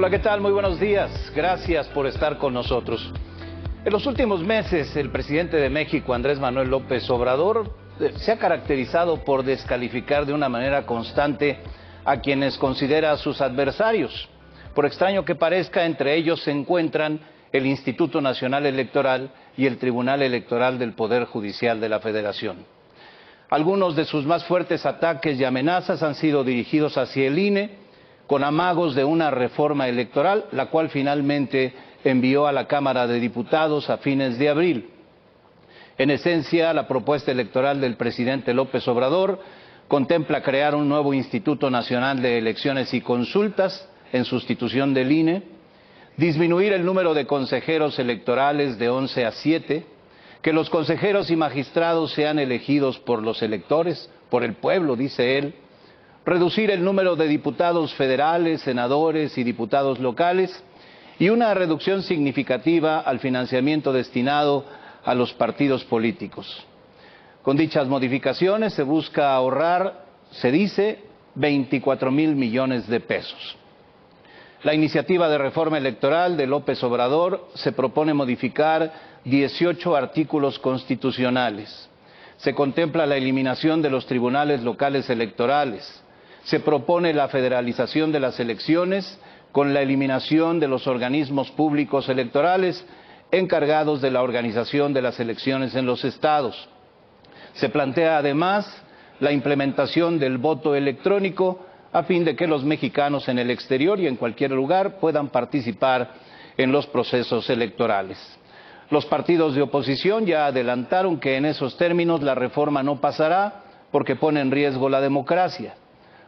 Hola, ¿qué tal? Muy buenos días. Gracias por estar con nosotros. En los últimos meses, el presidente de México, Andrés Manuel López Obrador, se ha caracterizado por descalificar de una manera constante a quienes considera sus adversarios. Por extraño que parezca, entre ellos se encuentran el Instituto Nacional Electoral y el Tribunal Electoral del Poder Judicial de la Federación. Algunos de sus más fuertes ataques y amenazas han sido dirigidos hacia el INE, con amagos de una reforma electoral, la cual finalmente envió a la Cámara de Diputados a fines de abril. En esencia, la propuesta electoral del presidente López Obrador contempla crear un nuevo Instituto Nacional de Elecciones y Consultas en sustitución del INE, disminuir el número de consejeros electorales de 11 a 7, que los consejeros y magistrados sean elegidos por los electores, por el pueblo, dice él, reducir el número de diputados federales, senadores y diputados locales y una reducción significativa al financiamiento destinado a los partidos políticos. Con dichas modificaciones se busca ahorrar, se dice, 24,000 millones de pesos. La iniciativa de reforma electoral de López Obrador se propone modificar 18 artículos constitucionales. Se contempla la eliminación de los tribunales locales electorales. Se propone la federalización de las elecciones con la eliminación de los organismos públicos electorales encargados de la organización de las elecciones en los estados. Se plantea además la implementación del voto electrónico a fin de que los mexicanos en el exterior y en cualquier lugar puedan participar en los procesos electorales. Los partidos de oposición ya adelantaron que en esos términos la reforma no pasará porque pone en riesgo la democracia.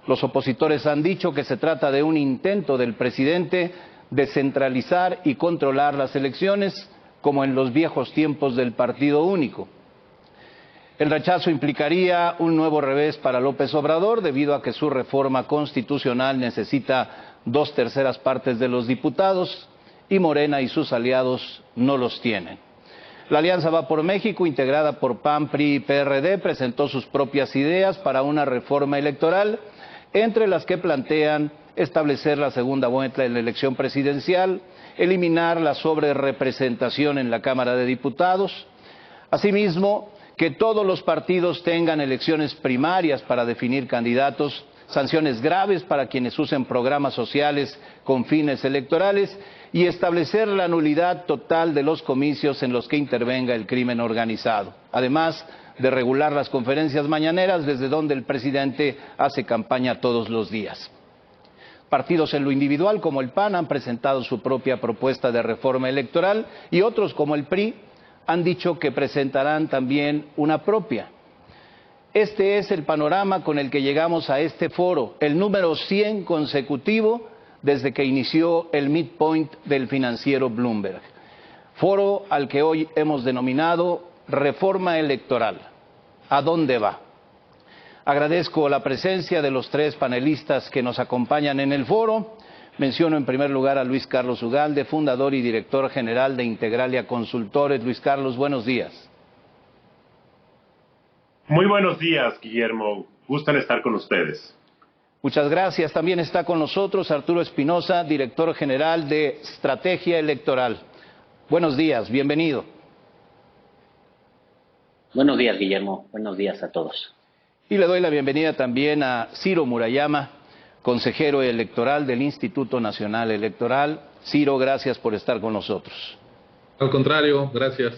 Los opositores han dicho que se trata de un intento del presidente de centralizar y controlar las elecciones como en los viejos tiempos del partido único. El rechazo implicaría un nuevo revés para López Obrador debido a que su reforma constitucional necesita 2/3 partes de los diputados y Morena y sus aliados no los tienen. La Alianza Va por México, integrada por PAN, PRI y PRD, presentó sus propias ideas para una reforma electoral, entre las que plantean establecer la segunda vuelta en la elección presidencial, eliminar la sobrerepresentación en la Cámara de Diputados, asimismo, que todos los partidos tengan elecciones primarias para definir candidatos, sanciones graves para quienes usen programas sociales con fines electorales y establecer la nulidad total de los comicios en los que intervenga el crimen organizado. Además de regular las conferencias mañaneras desde donde el presidente hace campaña todos los días. Partidos en lo individual como el PAN han presentado su propia propuesta de reforma electoral y otros como el PRI han dicho que presentarán también una propia. Este es el panorama con el que llegamos a este foro, el número 100 consecutivo desde que inició el midpoint del financiero Bloomberg. Foro al que hoy hemos denominado Reforma Electoral. ¿A dónde va? Agradezco la presencia de los tres panelistas que nos acompañan en el foro. Menciono en primer lugar a Luis Carlos Ugalde, fundador y director general de Integralia Consultores. Luis Carlos, buenos días. Muy buenos días, Guillermo. Gustan estar con ustedes. Muchas gracias. También está con nosotros Arturo Espinosa, director general de Estrategia Electoral. Buenos días, bienvenido. Buenos días, Guillermo. Buenos días a todos. Y le doy la bienvenida también a Ciro Murayama, consejero electoral del Instituto Nacional Electoral. Ciro, gracias por estar con nosotros. Al contrario, gracias.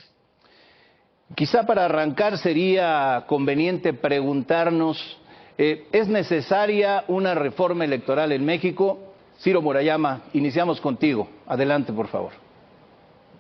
Quizá para arrancar sería conveniente preguntarnos, ¿es necesaria una reforma electoral en México? Ciro Murayama, iniciamos contigo. Adelante, por favor.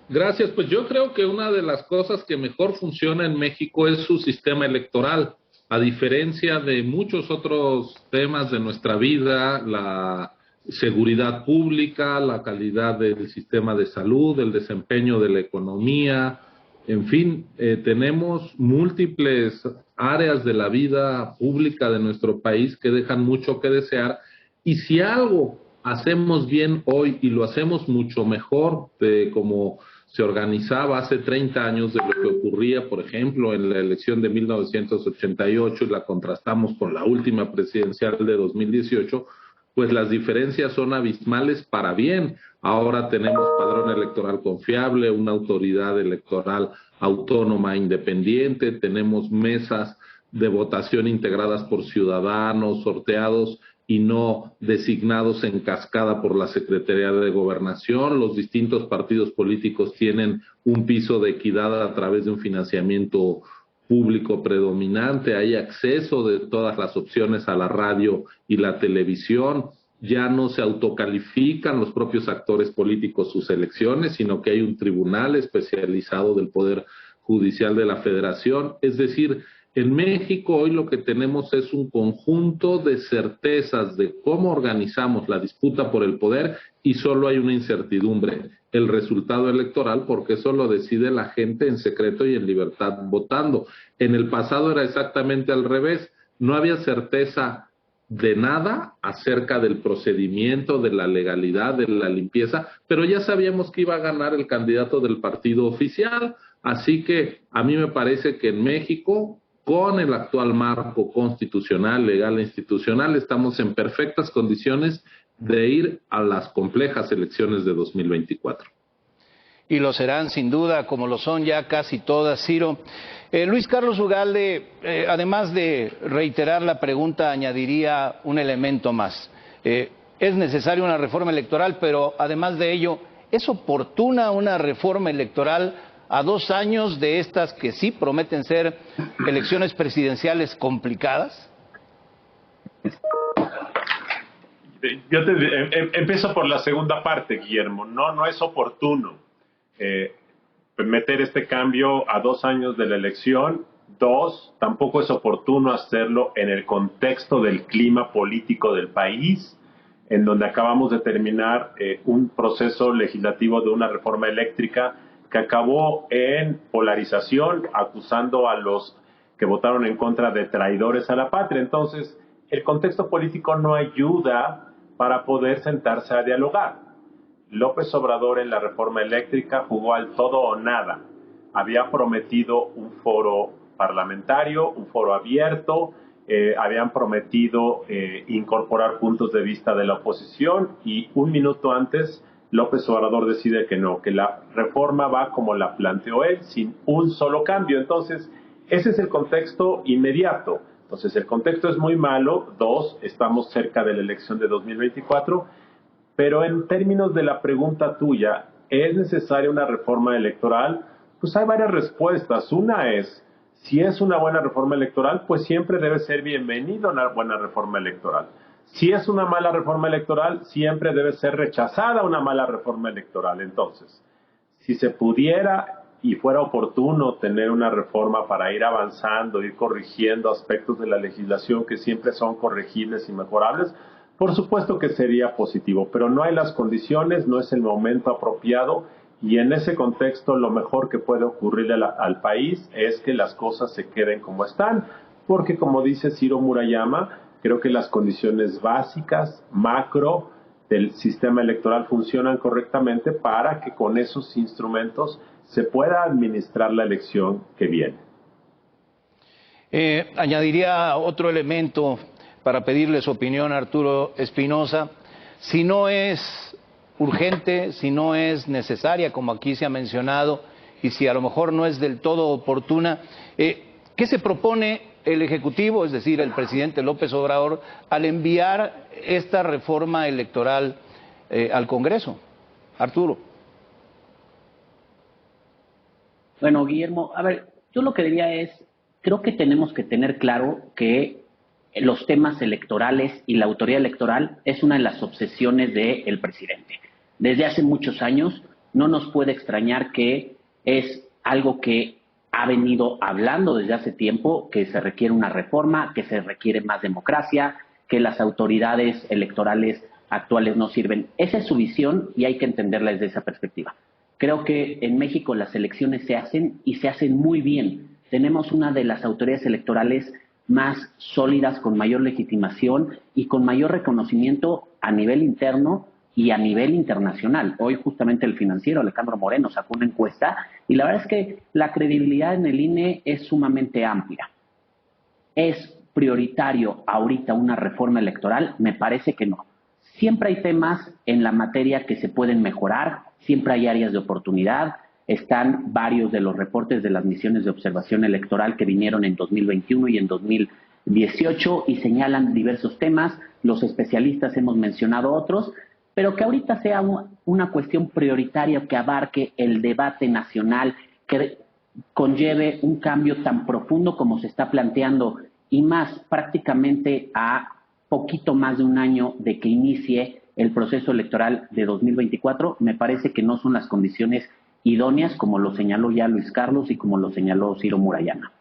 Gracias. Pues yo creo que una de las cosas que mejor funciona en México es su sistema electoral. A diferencia de muchos otros temas de nuestra vida, la seguridad pública, la calidad del sistema de salud, el desempeño de la economía, en fin, tenemos múltiples áreas de la vida pública de nuestro país que dejan mucho que desear. Y si algo hacemos bien hoy y lo hacemos mucho mejor de como se organizaba hace 30 años de lo que ocurría, por ejemplo, en la elección de 1988 y la contrastamos con la última presidencial de 2018, pues las diferencias son abismales para bien. Ahora tenemos padrón electoral confiable, una autoridad electoral autónoma e independiente, tenemos mesas de votación integradas por ciudadanos, sorteados y no designados en cascada por la Secretaría de Gobernación. Los distintos partidos políticos tienen un piso de equidad a través de un financiamiento público predominante, hay acceso de todas las opciones a la radio y la televisión, ya no se autocalifican los propios actores políticos sus elecciones, sino que hay un tribunal especializado del Poder Judicial de la Federación. Es decir, en México hoy lo que tenemos es un conjunto de certezas de cómo organizamos la disputa por el poder y solo hay una incertidumbre, el resultado electoral, porque eso lo decide la gente en secreto y en libertad votando. En el pasado era exactamente al revés, no había certeza de nada acerca del procedimiento, de la legalidad, de la limpieza, pero ya sabíamos que iba a ganar el candidato del partido oficial, así que a mí me parece que en México, con el actual marco constitucional, legal e institucional, estamos en perfectas condiciones de ir a las complejas elecciones de 2024. Y lo serán sin duda, como lo son ya casi todas, Ciro. Luis Carlos Ugalde, además de reiterar la pregunta, añadiría un elemento más. Es necesaria una reforma electoral, pero además de ello, ¿es oportuna una reforma electoral a 2 años de estas que sí prometen ser elecciones presidenciales complicadas? Yo empiezo por la segunda parte, Guillermo. No es oportuno meter este cambio a 2 años de la elección. 2, tampoco es oportuno hacerlo en el contexto del clima político del país, en donde acabamos de terminar un proceso legislativo de una reforma eléctrica que acabó en polarización, acusando a los que votaron en contra de traidores a la patria. Entonces, el contexto político no ayuda para poder sentarse a dialogar. López Obrador en la reforma eléctrica jugó al todo o nada. Había prometido un foro parlamentario, un foro abierto, habían prometido incorporar puntos de vista de la oposición y 1 minuto antes López Obrador decide que no, que la reforma va como la planteó él, sin un solo cambio. Entonces, ese es el contexto inmediato. Entonces, el contexto es muy malo. 2, estamos cerca de la elección de 2024. Pero en términos de la pregunta tuya, ¿es necesaria una reforma electoral? Pues hay varias respuestas. Una es, si es una buena reforma electoral, pues siempre debe ser bienvenida una buena reforma electoral. Si es una mala reforma electoral, siempre debe ser rechazada una mala reforma electoral. Entonces, si se pudiera y fuera oportuno tener una reforma para ir avanzando, ir corrigiendo aspectos de la legislación que siempre son corregibles y mejorables, por supuesto que sería positivo, pero no hay las condiciones, no es el momento apropiado y en ese contexto lo mejor que puede ocurrir al país es que las cosas se queden como están, porque como dice Ciro Murayama, creo que las condiciones básicas, macro, del sistema electoral funcionan correctamente para que con esos instrumentos se pueda administrar la elección que viene. Añadiría otro elemento para pedirle su opinión a Arturo Espinosa. Si no es urgente, si no es necesaria, como aquí se ha mencionado, y si a lo mejor no es del todo oportuna, ¿qué se propone el Ejecutivo, es decir, el presidente López Obrador, al enviar esta reforma electoral al Congreso? Arturo. Bueno, Guillermo, a ver, yo lo que diría es, creo que tenemos que tener claro que los temas electorales y la autoridad electoral es una de las obsesiones del presidente. Desde hace muchos años no nos puede extrañar que es algo que ha venido hablando desde hace tiempo, que se requiere una reforma, que se requiere más democracia, que las autoridades electorales actuales no sirven. Esa es su visión y hay que entenderla desde esa perspectiva. Creo que en México las elecciones se hacen y se hacen muy bien. Tenemos una de las autoridades electorales más sólidas, con mayor legitimación y con mayor reconocimiento a nivel interno y a nivel internacional. Hoy justamente el Financiero, Alejandro Moreno, sacó una encuesta y la verdad es que la credibilidad en el INE es sumamente amplia. ¿Es prioritario ahorita una reforma electoral? Me parece que no. siempre hay temas en la materia que se pueden mejorar, siempre hay áreas de oportunidad. Están varios de los reportes de las misiones de observación electoral que vinieron en 2021 y en 2018 y señalan diversos temas. Los especialistas hemos mencionado otros, pero que ahorita sea una cuestión prioritaria que abarque el debate nacional, que conlleve un cambio tan profundo como se está planteando y más prácticamente a poquito más de un año de que inicie el proceso electoral de 2024, me parece que no son las condiciones idóneas, como lo señaló ya Luis Carlos y como lo señaló Ciro Murayama.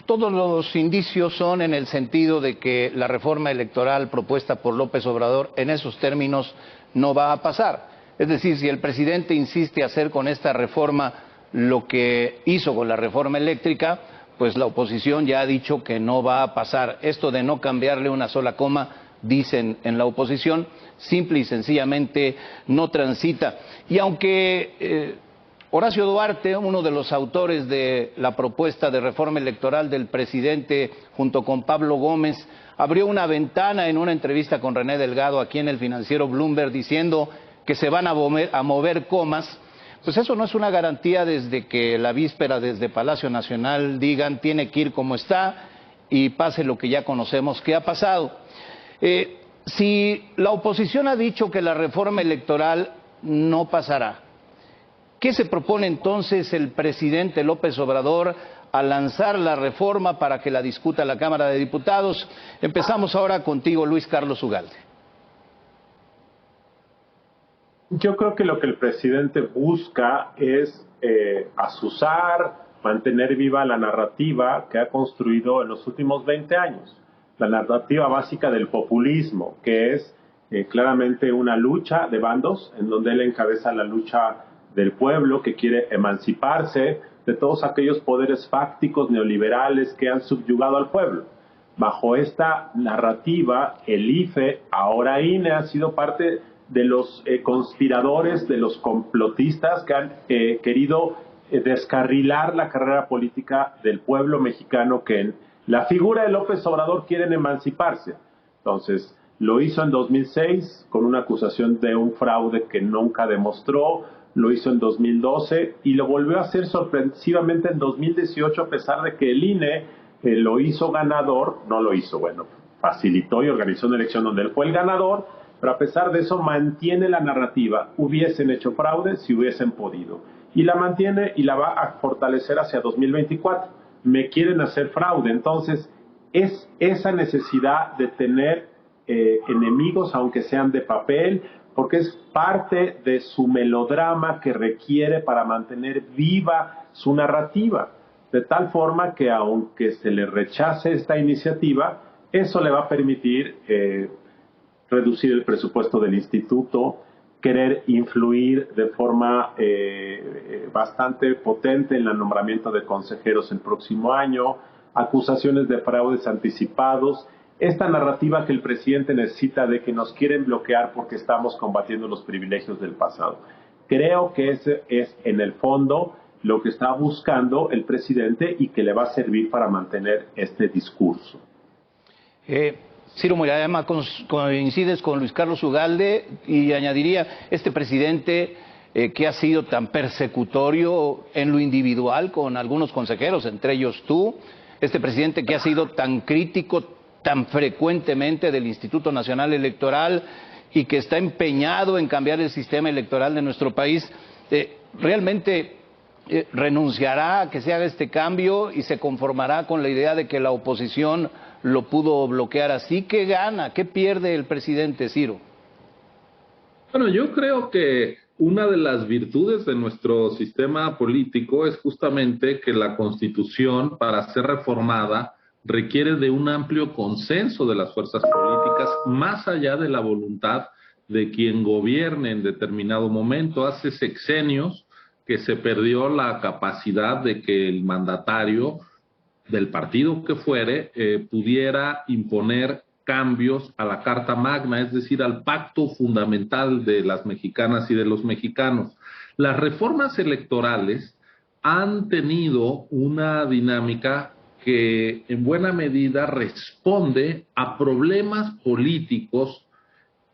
Todos los indicios son en el sentido de que la reforma electoral propuesta por López Obrador en esos términos no va a pasar. Es decir, si el presidente insiste hacer con esta reforma lo que hizo con la reforma eléctrica, pues la oposición ya ha dicho que no va a pasar. Esto de no cambiarle una sola coma, dicen en la oposición, simple y sencillamente no transita. Y aunque Horacio Duarte, uno de los autores de la propuesta de reforma electoral del presidente, junto con Pablo Gómez, abrió una ventana en una entrevista con René Delgado aquí en el financiero Bloomberg diciendo que se van a mover comas, pues eso no es una garantía desde que la víspera desde Palacio Nacional digan tiene que ir como está y pase lo que ya conocemos que ha pasado. Si la oposición ha dicho que la reforma electoral no pasará, ¿qué se propone entonces el presidente López Obrador a lanzar la reforma para que la discuta la Cámara de Diputados? Empezamos ahora contigo, Luis Carlos Ugalde. Yo creo que lo que el presidente busca es azuzar, mantener viva la narrativa que ha construido en los últimos 20 años. La narrativa básica del populismo, que es claramente una lucha de bandos, en donde él encabeza la lucha del pueblo que quiere emanciparse de todos aquellos poderes fácticos neoliberales que han subyugado al pueblo. Bajo esta narrativa, el IFE, ahora INE, ha sido parte de los conspiradores, de los complotistas que han querido descarrilar la carrera política del pueblo mexicano, que en la figura de López Obrador quieren emanciparse. Entonces, lo hizo en 2006 con una acusación de un fraude que nunca demostró, lo hizo en 2012 y lo volvió a hacer sorpresivamente en 2018, a pesar de que el INE lo hizo ganador, no lo hizo, bueno, facilitó y organizó una elección donde él fue el ganador, pero a pesar de eso mantiene la narrativa, hubiesen hecho fraude si hubiesen podido, y la mantiene y la va a fortalecer hacia 2024. Me quieren hacer fraude, entonces es esa necesidad de tener enemigos, aunque sean de papel, porque es parte de su melodrama que requiere para mantener viva su narrativa, de tal forma que aunque se le rechace esta iniciativa, eso le va a permitir reducir el presupuesto del instituto, querer influir de forma bastante potente en el nombramiento de consejeros el próximo año, acusaciones de fraudes anticipados, esta narrativa que el presidente necesita de que nos quieren bloquear porque estamos combatiendo los privilegios del pasado. Creo que ese es en el fondo lo que está buscando el presidente y que le va a servir para mantener este discurso. Ciro Murayama, coincides con Luis Carlos Ugalde y añadiría, este presidente que ha sido tan persecutorio en lo individual con algunos consejeros, entre ellos tú, este presidente que ha sido tan crítico tan frecuentemente del Instituto Nacional Electoral y que está empeñado en cambiar el sistema electoral de nuestro país, ¿realmente renunciará a que se haga este cambio y se conformará con la idea de que la oposición lo pudo bloquear así? ¿Qué gana? ¿Qué pierde el presidente, Ciro? Bueno, yo creo que una de las virtudes de nuestro sistema político es justamente que la Constitución, para ser reformada, requiere de un amplio consenso de las fuerzas políticas, más allá de la voluntad de quien gobierne en determinado momento. Hace sexenios que se perdió la capacidad de que el mandatario del partido que fuere pudiera imponer cambios a la Carta Magna, es decir, al pacto fundamental de las mexicanas y de los mexicanos. Las reformas electorales han tenido una dinámica que en buena medida responde a problemas políticos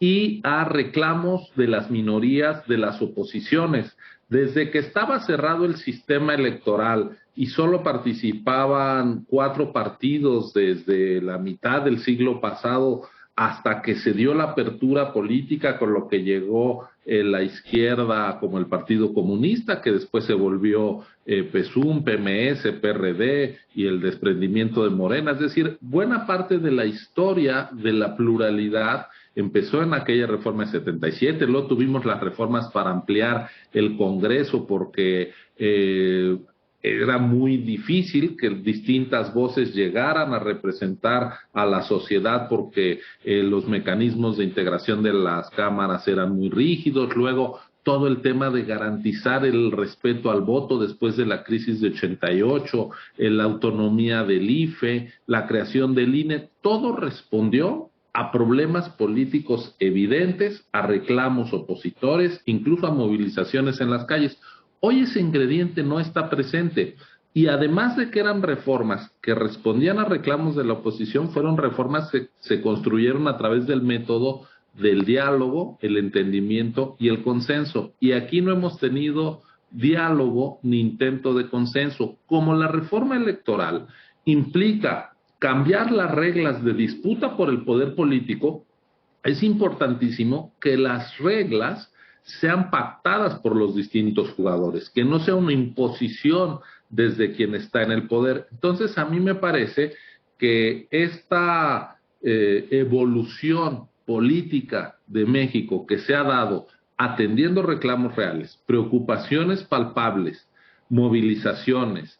y a reclamos de las minorías, de las oposiciones. Desde que estaba cerrado el sistema electoral y solo participaban 4 partidos desde la mitad del siglo pasado hasta que se dio la apertura política con lo que llegó la izquierda como el Partido Comunista, que después se volvió PSUM, PMS, PRD y el desprendimiento de Morena. Es decir, buena parte de la historia de la pluralidad empezó en aquella reforma de 77, luego tuvimos las reformas para ampliar el Congreso porque era muy difícil que distintas voces llegaran a representar a la sociedad porque los mecanismos de integración de las cámaras eran muy rígidos. Luego todo el tema de garantizar el respeto al voto después de la crisis de 88, la autonomía del IFE, la creación del INE, todo respondió a problemas políticos evidentes, a reclamos opositores, incluso a movilizaciones en las calles. Hoy ese ingrediente no está presente y además de que eran reformas que respondían a reclamos de la oposición, fueron reformas que se construyeron a través del método del diálogo, el entendimiento y el consenso. Y aquí no hemos tenido diálogo ni intento de consenso. Como la reforma electoral implica cambiar las reglas de disputa por el poder político, es importantísimo que las reglas sean pactadas por los distintos jugadores, que no sea una imposición desde quien está en el poder. Entonces, a mí me parece que esta evolución política de México que se ha dado atendiendo reclamos reales, preocupaciones palpables, movilizaciones,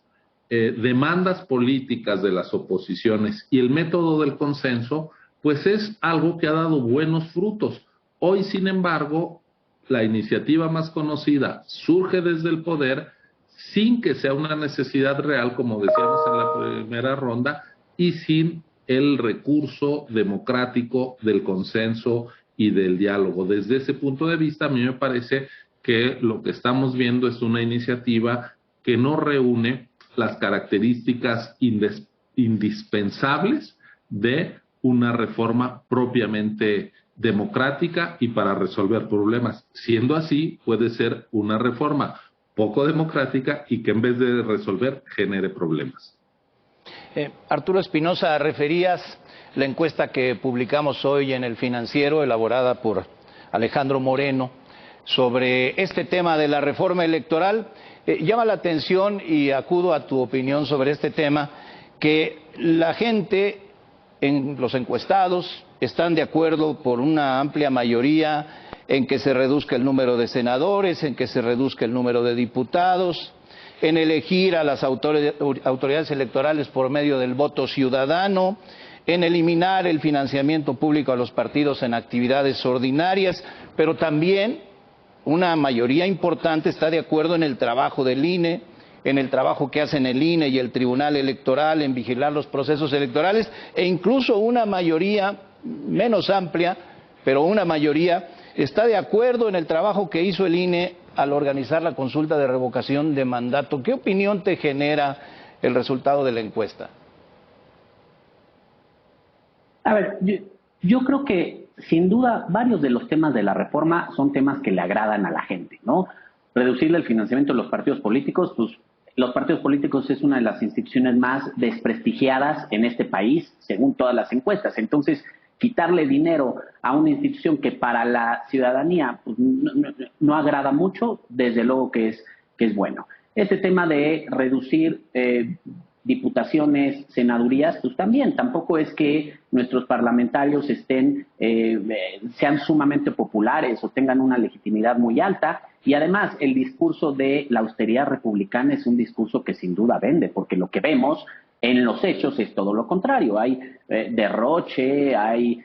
demandas políticas de las oposiciones y el método del consenso, pues es algo que ha dado buenos frutos. Hoy, sin embargo, la iniciativa más conocida surge desde el poder sin que sea una necesidad real, como decíamos en la primera ronda, y sin el recurso democrático del consenso y del diálogo. Desde ese punto de vista, a mí me parece que lo que estamos viendo es una iniciativa que no reúne las características indispensables de una reforma propiamente democrática y para resolver problemas. Siendo así, puede ser una reforma poco democrática y que en vez de resolver, genere problemas. Arturo Espinosa, referías la encuesta que publicamos hoy en El Financiero, elaborada por Alejandro Moreno, sobre este tema de la reforma electoral. Llama la atención, y acudo a tu opinión sobre este tema, que la gente, los encuestados, están de acuerdo por una amplia mayoría en que se reduzca el número de senadores, en que se reduzca el número de diputados, en elegir a las autoridades electorales por medio del voto ciudadano, en eliminar el financiamiento público a los partidos en actividades ordinarias, pero también una mayoría importante está de acuerdo en el trabajo del INE, en el trabajo que hacen el INE y el Tribunal Electoral en vigilar los procesos electorales, e incluso una mayoría menos amplia, pero una mayoría está de acuerdo en el trabajo que hizo el INE al organizar la consulta de revocación de mandato. ¿Qué opinión te genera el resultado de la encuesta? A ver, yo creo que sin duda varios de los temas de la reforma son temas que le agradan a la gente, ¿no? Reducirle el financiamiento de los partidos políticos, pues los partidos políticos es una de las instituciones más desprestigiadas en este país, según todas las encuestas. Entonces, quitarle dinero a una institución que para la ciudadanía pues, no agrada mucho, desde luego que es bueno. Este tema de reducir diputaciones, senadurías, pues también, tampoco es que nuestros parlamentarios sean sumamente populares o tengan una legitimidad muy alta, y además el discurso de la austeridad republicana es un discurso que sin duda vende, porque lo que vemos en los hechos es todo lo contrario. Hay derroche, hay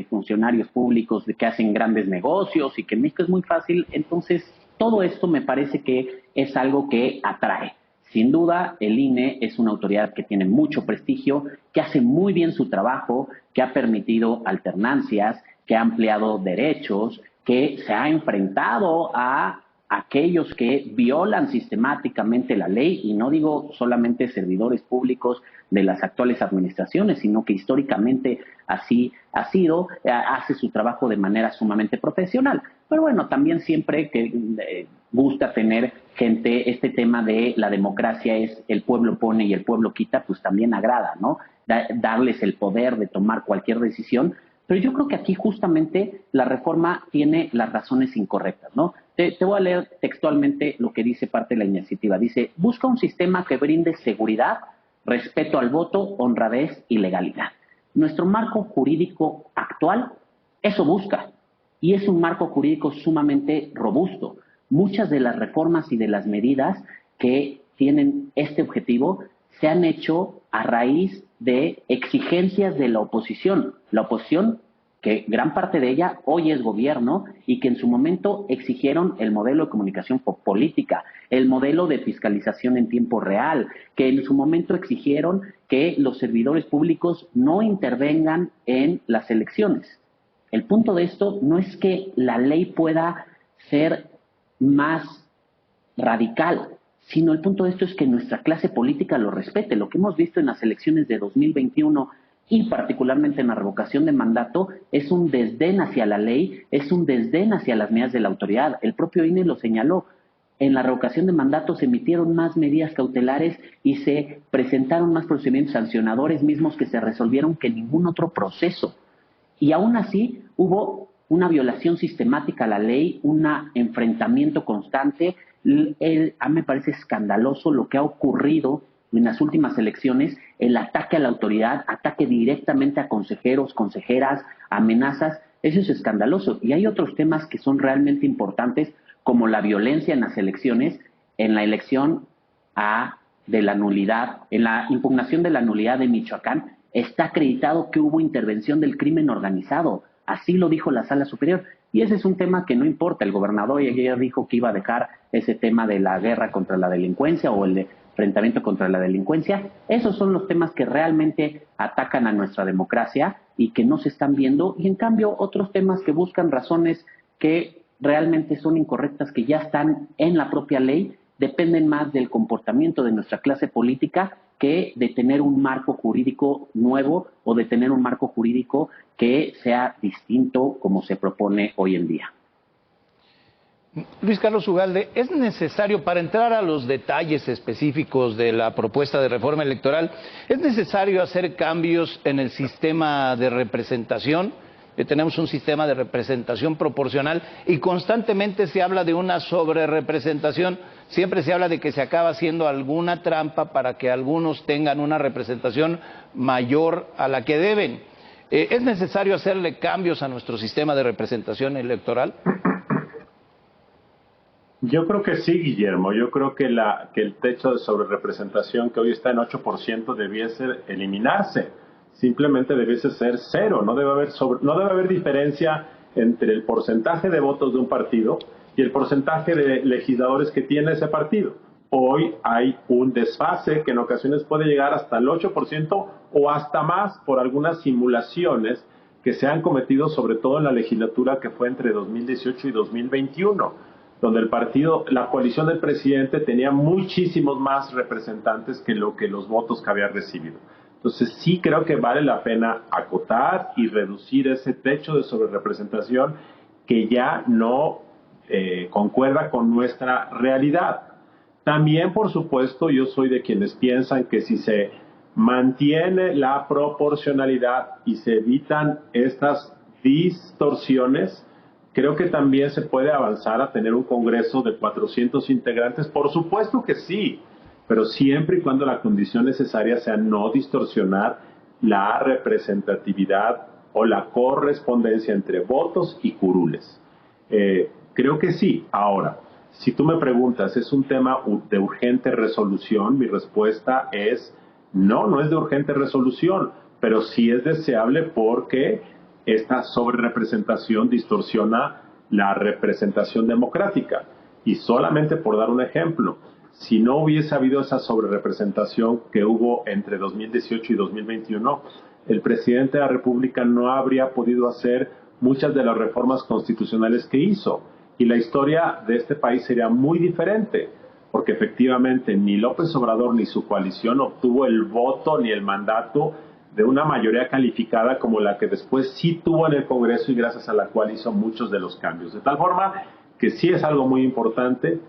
funcionarios públicos que hacen grandes negocios y que en México es muy fácil. Entonces, todo esto me parece que es algo que atrae. Sin duda, el INE es una autoridad que tiene mucho prestigio, que hace muy bien su trabajo, que ha permitido alternancias, que ha ampliado derechos, que se ha enfrentado a aquellos que violan sistemáticamente la ley, y no digo solamente servidores públicos de las actuales administraciones, sino que históricamente así ha sido, hace su trabajo de manera sumamente profesional. Pero bueno, también siempre que gusta tener gente, este tema de la democracia es el pueblo pone y el pueblo quita, pues también agrada, ¿no? Darles el poder de tomar cualquier decisión. Pero yo creo que aquí justamente la reforma tiene las razones incorrectas, ¿no? Te voy a leer textualmente lo que dice parte de la iniciativa. Dice, busca un sistema que brinde seguridad, respeto al voto, honradez y legalidad. Nuestro marco jurídico actual eso busca, y es un marco jurídico sumamente robusto. Muchas de las reformas y de las medidas que tienen este objetivo se han hecho a raíz de exigencias de la oposición. La oposición, que gran parte de ella hoy es gobierno y que en su momento exigieron el modelo de comunicación política, el modelo de fiscalización en tiempo real, que en su momento exigieron que los servidores públicos no intervengan en las elecciones. El punto de esto no es que la ley pueda ser más radical, sino el punto de esto es que nuestra clase política lo respete. Lo que hemos visto en las elecciones de 2021 y particularmente en la revocación de mandato es un desdén hacia la ley, es un desdén hacia las medidas de la autoridad. El propio INE lo señaló. En la revocación de mandato se emitieron más medidas cautelares y se presentaron más procedimientos sancionadores mismos que se resolvieron que en ningún otro proceso. Y aún así hubo una violación sistemática a la ley, un enfrentamiento constante. Me parece escandaloso lo que ha ocurrido en las últimas elecciones, el ataque a la autoridad, ataque directamente a consejeros, consejeras, amenazas. Eso es escandaloso. Y hay otros temas que son realmente importantes, como la violencia en las elecciones, en la elección de la nulidad, en la impugnación de la nulidad de Michoacán. Está acreditado que hubo intervención del crimen organizado. Así lo dijo la Sala Superior. Y ese es un tema que no importa. El gobernador ayer dijo que iba a dejar ese tema de la guerra contra la delincuencia o el enfrentamiento contra la delincuencia. Esos son los temas que realmente atacan a nuestra democracia y que no se están viendo. Y en cambio, otros temas que buscan razones que realmente son incorrectas, que ya están en la propia ley, dependen más del comportamiento de nuestra clase política que de tener un marco jurídico nuevo o de tener un marco jurídico que sea distinto como se propone hoy en día. Luis Carlos Ugalde, ¿es necesario, para entrar a los detalles específicos de la propuesta de reforma electoral, es necesario hacer cambios en el sistema de representación? Tenemos un sistema de representación proporcional y constantemente se habla de una sobrerepresentación. Siempre se habla de que se acaba haciendo alguna trampa para que algunos tengan una representación mayor a la que deben. ¿Es necesario hacerle cambios a nuestro sistema de representación electoral? Yo creo que sí, Guillermo. Yo creo que el techo de sobrerepresentación que hoy está en 8% debiese eliminarse. Simplemente debiese ser cero. No debe haber diferencia entre el porcentaje de votos de un partido y el porcentaje de legisladores que tiene ese partido. Hoy hay un desfase que en ocasiones puede llegar hasta el 8% o hasta más por algunas simulaciones que se han cometido, sobre todo en la legislatura que fue entre 2018 y 2021, donde la coalición del presidente tenía muchísimos más representantes que los votos que había recibido. Entonces sí creo que vale la pena acotar y reducir ese techo de sobrerepresentación que ya no concuerda con nuestra realidad. También, por supuesto, yo soy de quienes piensan que si se mantiene la proporcionalidad y se evitan estas distorsiones, creo que también se puede avanzar a tener un Congreso de 400 integrantes. Por supuesto que sí, pero siempre y cuando la condición necesaria sea no distorsionar la representatividad o la correspondencia entre votos y curules. Creo que sí. Ahora, si tú me preguntas, ¿es un tema de urgente resolución? Mi respuesta es no es de urgente resolución, pero sí es deseable porque esta sobrerepresentación distorsiona la representación democrática. Y solamente por dar un ejemplo, si no hubiese habido esa sobrerepresentación que hubo entre 2018 y 2021, el presidente de la República no habría podido hacer muchas de las reformas constitucionales que hizo. y la historia de este país sería muy diferente, porque efectivamente ni López Obrador ni su coalición obtuvo el voto ni el mandato de una mayoría calificada como la que después sí tuvo en el Congreso y gracias a la cual hizo muchos de los cambios. De tal forma que sí es algo muy importante,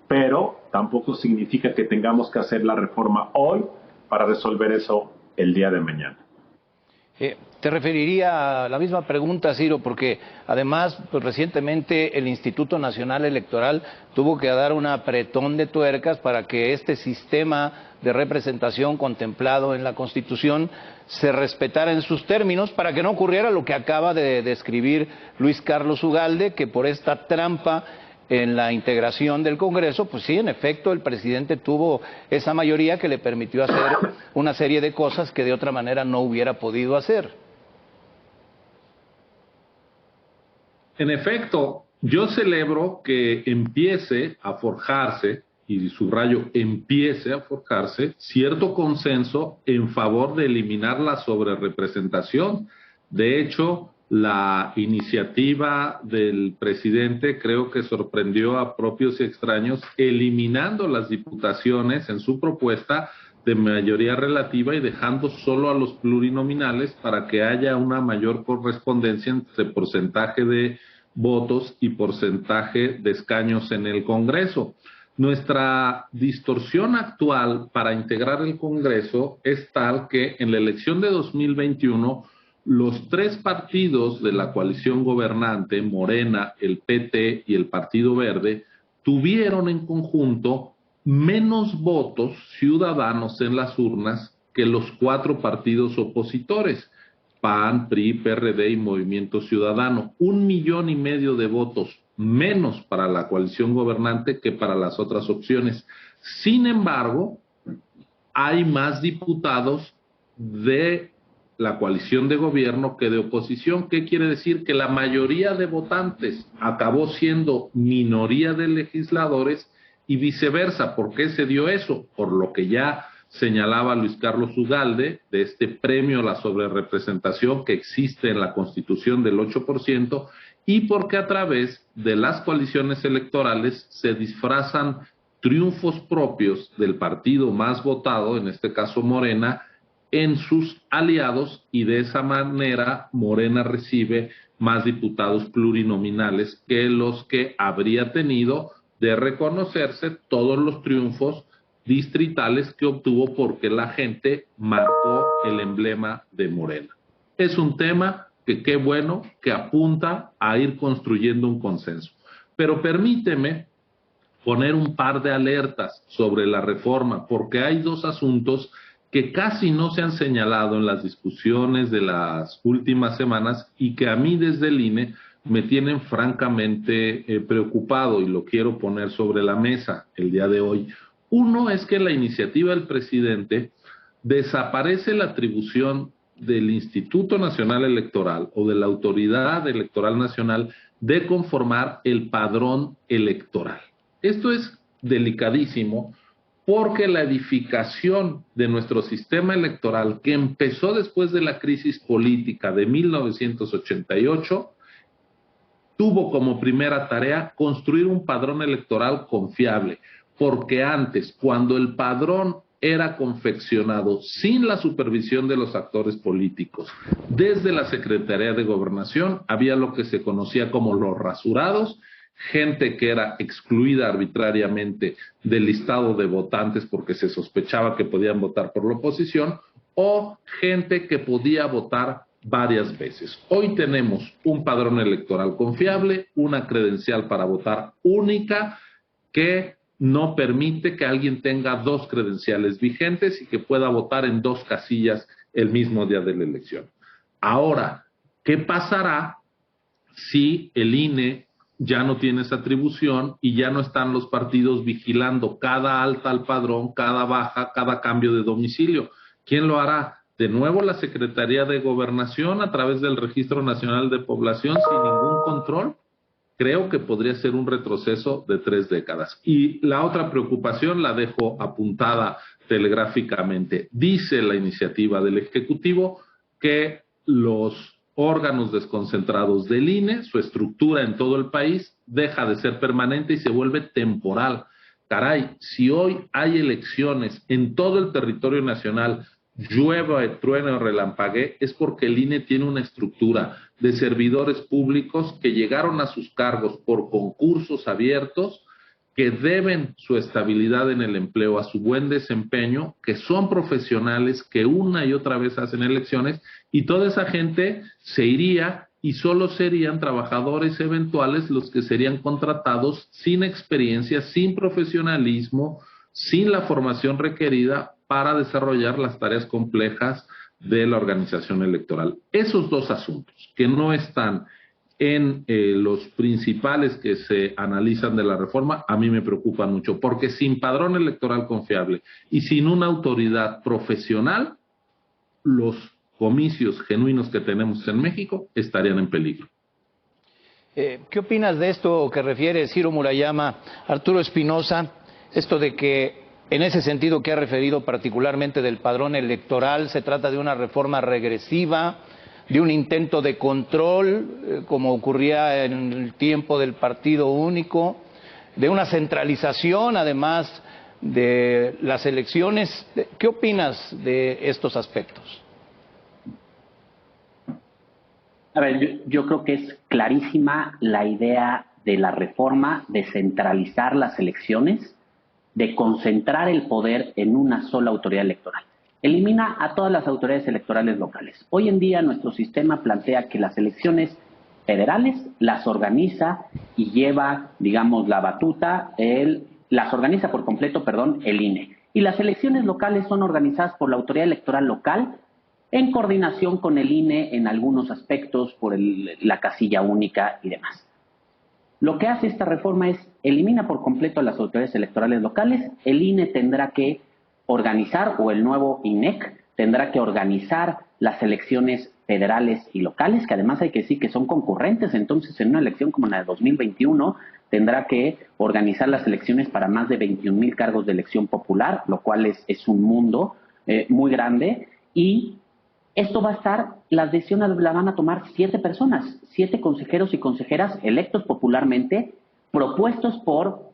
pero tampoco significa que tengamos que hacer la reforma hoy para resolver eso el día de mañana. Te referiría a la misma pregunta, Ciro, porque además pues, recientemente el Instituto Nacional Electoral tuvo que dar un apretón de tuercas para que este sistema de representación contemplado en la Constitución se respetara en sus términos para que no ocurriera lo que acaba de describir Luis Carlos Ugalde, que por esta trampa en la integración del Congreso, pues sí, en efecto, el presidente tuvo esa mayoría que le permitió hacer una serie de cosas que de otra manera no hubiera podido hacer. En efecto, yo celebro que empiece a forjarse, y subrayo, empiece a forjarse, cierto consenso en favor de eliminar la sobrerepresentación. De hecho, la iniciativa del presidente creo que sorprendió a propios y extraños, eliminando las diputaciones en su propuesta de mayoría relativa y dejando solo a los plurinominales para que haya una mayor correspondencia entre porcentaje de votos y porcentaje de escaños en el Congreso. Nuestra distorsión actual para integrar el Congreso es tal que en la elección de 2021 los tres partidos de la coalición gobernante, Morena, el PT y el Partido Verde, tuvieron en conjunto menos votos ciudadanos en las urnas que los cuatro partidos opositores, PAN, PRI, PRD y Movimiento Ciudadano. 1,5 millones de votos menos para la coalición gobernante que para las otras opciones. Sin embargo, hay más diputados de la coalición de gobierno que de oposición. ¿Qué quiere decir? Que la mayoría de votantes acabó siendo minoría de legisladores y viceversa. ¿Por qué se dio eso? Por lo que ya señalaba Luis Carlos Ugalde, de este premio a la sobrerepresentación que existe en la Constitución del 8%, y porque a través de las coaliciones electorales se disfrazan triunfos propios del partido más votado, en este caso Morena, en sus aliados, y de esa manera Morena recibe más diputados plurinominales que los que habría tenido de reconocerse todos los triunfos distritales que obtuvo porque la gente marcó el emblema de Morena. Es un tema que qué bueno que apunta a ir construyendo un consenso. Pero permíteme poner un par de alertas sobre la reforma, porque hay dos asuntos que casi no se han señalado en las discusiones de las últimas semanas y que a mí desde el INE me tienen francamente preocupado, y lo quiero poner sobre la mesa el día de hoy. Uno es que la iniciativa del presidente desaparece la atribución del Instituto Nacional Electoral o de la Autoridad Electoral Nacional de conformar el padrón electoral. Esto es delicadísimo porque la edificación de nuestro sistema electoral, que empezó después de la crisis política de 1988, tuvo como primera tarea construir un padrón electoral confiable, porque antes, cuando el padrón era confeccionado sin la supervisión de los actores políticos, desde la Secretaría de Gobernación, había lo que se conocía como los rasurados, gente que era excluida arbitrariamente del listado de votantes porque se sospechaba que podían votar por la oposición, o gente que podía votar varias veces. Hoy tenemos un padrón electoral confiable, una credencial para votar única que no permite que alguien tenga dos credenciales vigentes y que pueda votar en dos casillas el mismo día de la elección. Ahora, ¿qué pasará si el INE ya no tiene esa atribución y ya no están los partidos vigilando cada alta al padrón, cada baja, cada cambio de domicilio? ¿Quién lo hará? De nuevo la Secretaría de Gobernación a través del Registro Nacional de Población sin ningún control. Creo que podría ser un retroceso de 3 décadas. Y la otra preocupación la dejo apuntada telegráficamente. Dice la iniciativa del Ejecutivo que los órganos desconcentrados del INE, su estructura en todo el país deja de ser permanente y se vuelve temporal. Caray, si hoy hay elecciones en todo el territorio nacional, llueva, truene o relampaguee, es porque el INE tiene una estructura de servidores públicos que llegaron a sus cargos por concursos abiertos, que deben su estabilidad en el empleo a su buen desempeño, que son profesionales, que una y otra vez hacen elecciones, y toda esa gente se iría y solo serían trabajadores eventuales los que serían contratados sin experiencia, sin profesionalismo, sin la formación requerida para desarrollar las tareas complejas de la organización electoral. Esos dos asuntos que no están en los principales que se analizan de la reforma, a mí me preocupan mucho, porque sin padrón electoral confiable y sin una autoridad profesional, los comicios genuinos que tenemos en México estarían en peligro. ¿Qué opinas de esto que refiere Ciro Murayama, Arturo Espinosa, esto de que en ese sentido que ha referido particularmente del padrón electoral, se trata de una reforma regresiva, de un intento de control, como ocurría en el tiempo del partido único, de una centralización además de las elecciones? ¿Qué opinas de estos aspectos? A ver, yo creo que es clarísima la idea de la reforma de centralizar las elecciones, de concentrar el poder en una sola autoridad electoral. Elimina a todas las autoridades electorales locales. Hoy en día nuestro sistema plantea que las elecciones federales las organiza y lleva, digamos, la batuta, las organiza por completo, el INE. Y las elecciones locales son organizadas por la autoridad electoral local en coordinación con el INE en algunos aspectos, por la casilla única y demás. Lo que hace esta reforma es elimina por completo a las autoridades electorales locales. El INE tendrá que organizar, o el nuevo INEC tendrá que organizar las elecciones federales y locales, que además hay que decir que son concurrentes. Entonces, en una elección como la de 2021, tendrá que organizar las elecciones para más de 21,000 cargos de elección popular, lo cual es un mundo muy grande. Y esto va a estar, las decisiones las van a tomar 7 personas, 7 consejeros y consejeras electos popularmente, propuestos por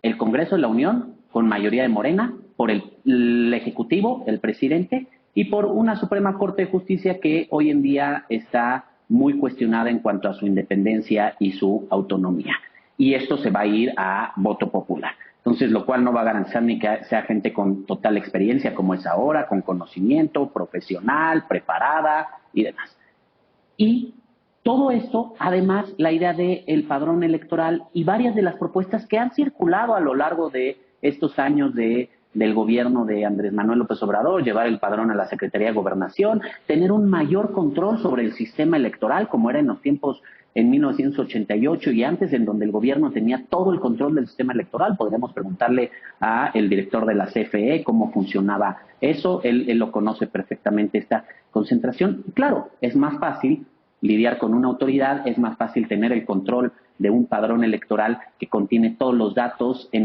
el Congreso de la Unión, con mayoría de Morena, por el Ejecutivo, el presidente, y por una Suprema Corte de Justicia que hoy en día está muy cuestionada en cuanto a su independencia y su autonomía. Y esto se va a ir a voto popular. Entonces, lo cual no va a garantizar ni que sea gente con total experiencia como es ahora, con conocimiento profesional, preparada y demás. Y todo esto, además, la idea del padrón electoral y varias de las propuestas que han circulado a lo largo de estos años del gobierno de Andrés Manuel López Obrador, llevar el padrón a la Secretaría de Gobernación, tener un mayor control sobre el sistema electoral, como era en los tiempos en 1988 y antes, en donde el gobierno tenía todo el control del sistema electoral. Podríamos preguntarle al director de la CFE cómo funcionaba eso. Él lo conoce perfectamente, esta concentración. Claro, es más fácil lidiar con una autoridad, es más fácil tener el control de un padrón electoral que contiene todos los datos, en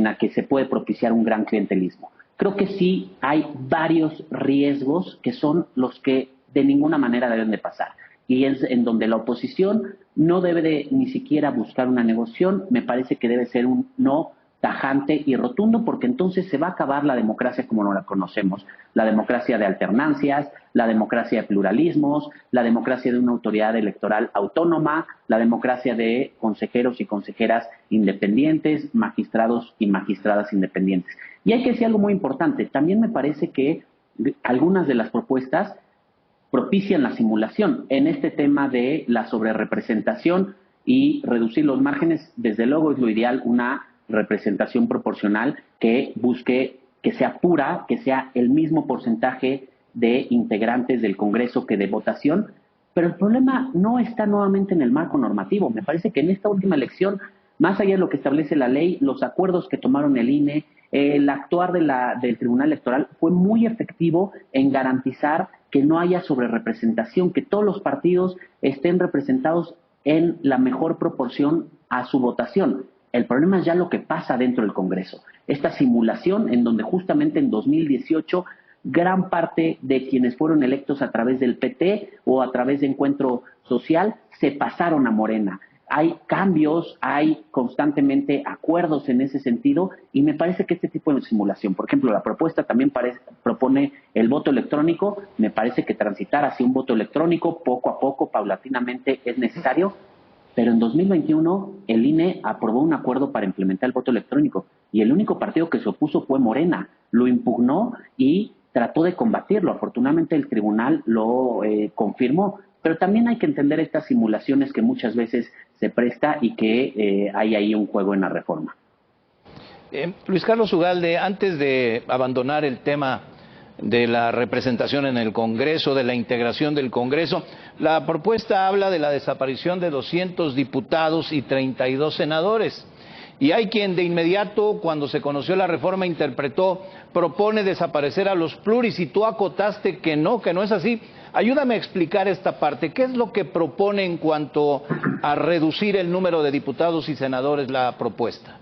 la que se puede propiciar un gran clientelismo. Creo que sí hay varios riesgos que son los que de ninguna manera deben de pasar. Y es en donde la oposición no debe de ni siquiera buscar una negociación. Me parece que debe ser un no tajante y rotundo, porque entonces se va a acabar la democracia como no la conocemos. La democracia de alternancias, la democracia de pluralismos, la democracia de una autoridad electoral autónoma, la democracia de consejeros y consejeras independientes, magistrados y magistradas independientes. Y hay que decir algo muy importante. También me parece que algunas de las propuestas propician la simulación en este tema de la sobrerepresentación y reducir los márgenes. Desde luego es lo ideal una representación proporcional que busque que sea pura, que sea el mismo porcentaje de integrantes del Congreso que de votación, pero el problema no está nuevamente en el marco normativo. Me parece que en esta última elección, más allá de lo que establece la ley, los acuerdos que tomaron el INE, el actuar del Tribunal Electoral fue muy efectivo en garantizar que no haya sobrerepresentación, que todos los partidos estén representados en la mejor proporción a su votación. El problema es ya lo que pasa dentro del Congreso. Esta simulación en donde justamente en 2018 gran parte de quienes fueron electos a través del PT o a través de Encuentro Social se pasaron a Morena. Hay cambios, hay constantemente acuerdos en ese sentido y me parece que este tipo de simulación, por ejemplo, la propuesta también propone el voto electrónico, me parece que transitar hacia un voto electrónico poco a poco, paulatinamente es necesario, pero en 2021 el INE aprobó un acuerdo para implementar el voto electrónico y el único partido que se opuso fue Morena, lo impugnó y trató de combatirlo. Afortunadamente el tribunal lo confirmó, pero también hay que entender estas simulaciones que muchas veces se presta y que hay ahí un juego en la reforma. Luis Carlos Ugalde, antes de abandonar el tema de la representación en el Congreso, de la integración del Congreso, la propuesta habla de la desaparición de 200 diputados y 32 senadores. Y hay quien de inmediato, cuando se conoció la reforma, propone desaparecer a los pluris, y tú acotaste que no es así. Ayúdame a explicar esta parte. ¿Qué es lo que propone en cuanto a reducir el número de diputados y senadores la propuesta?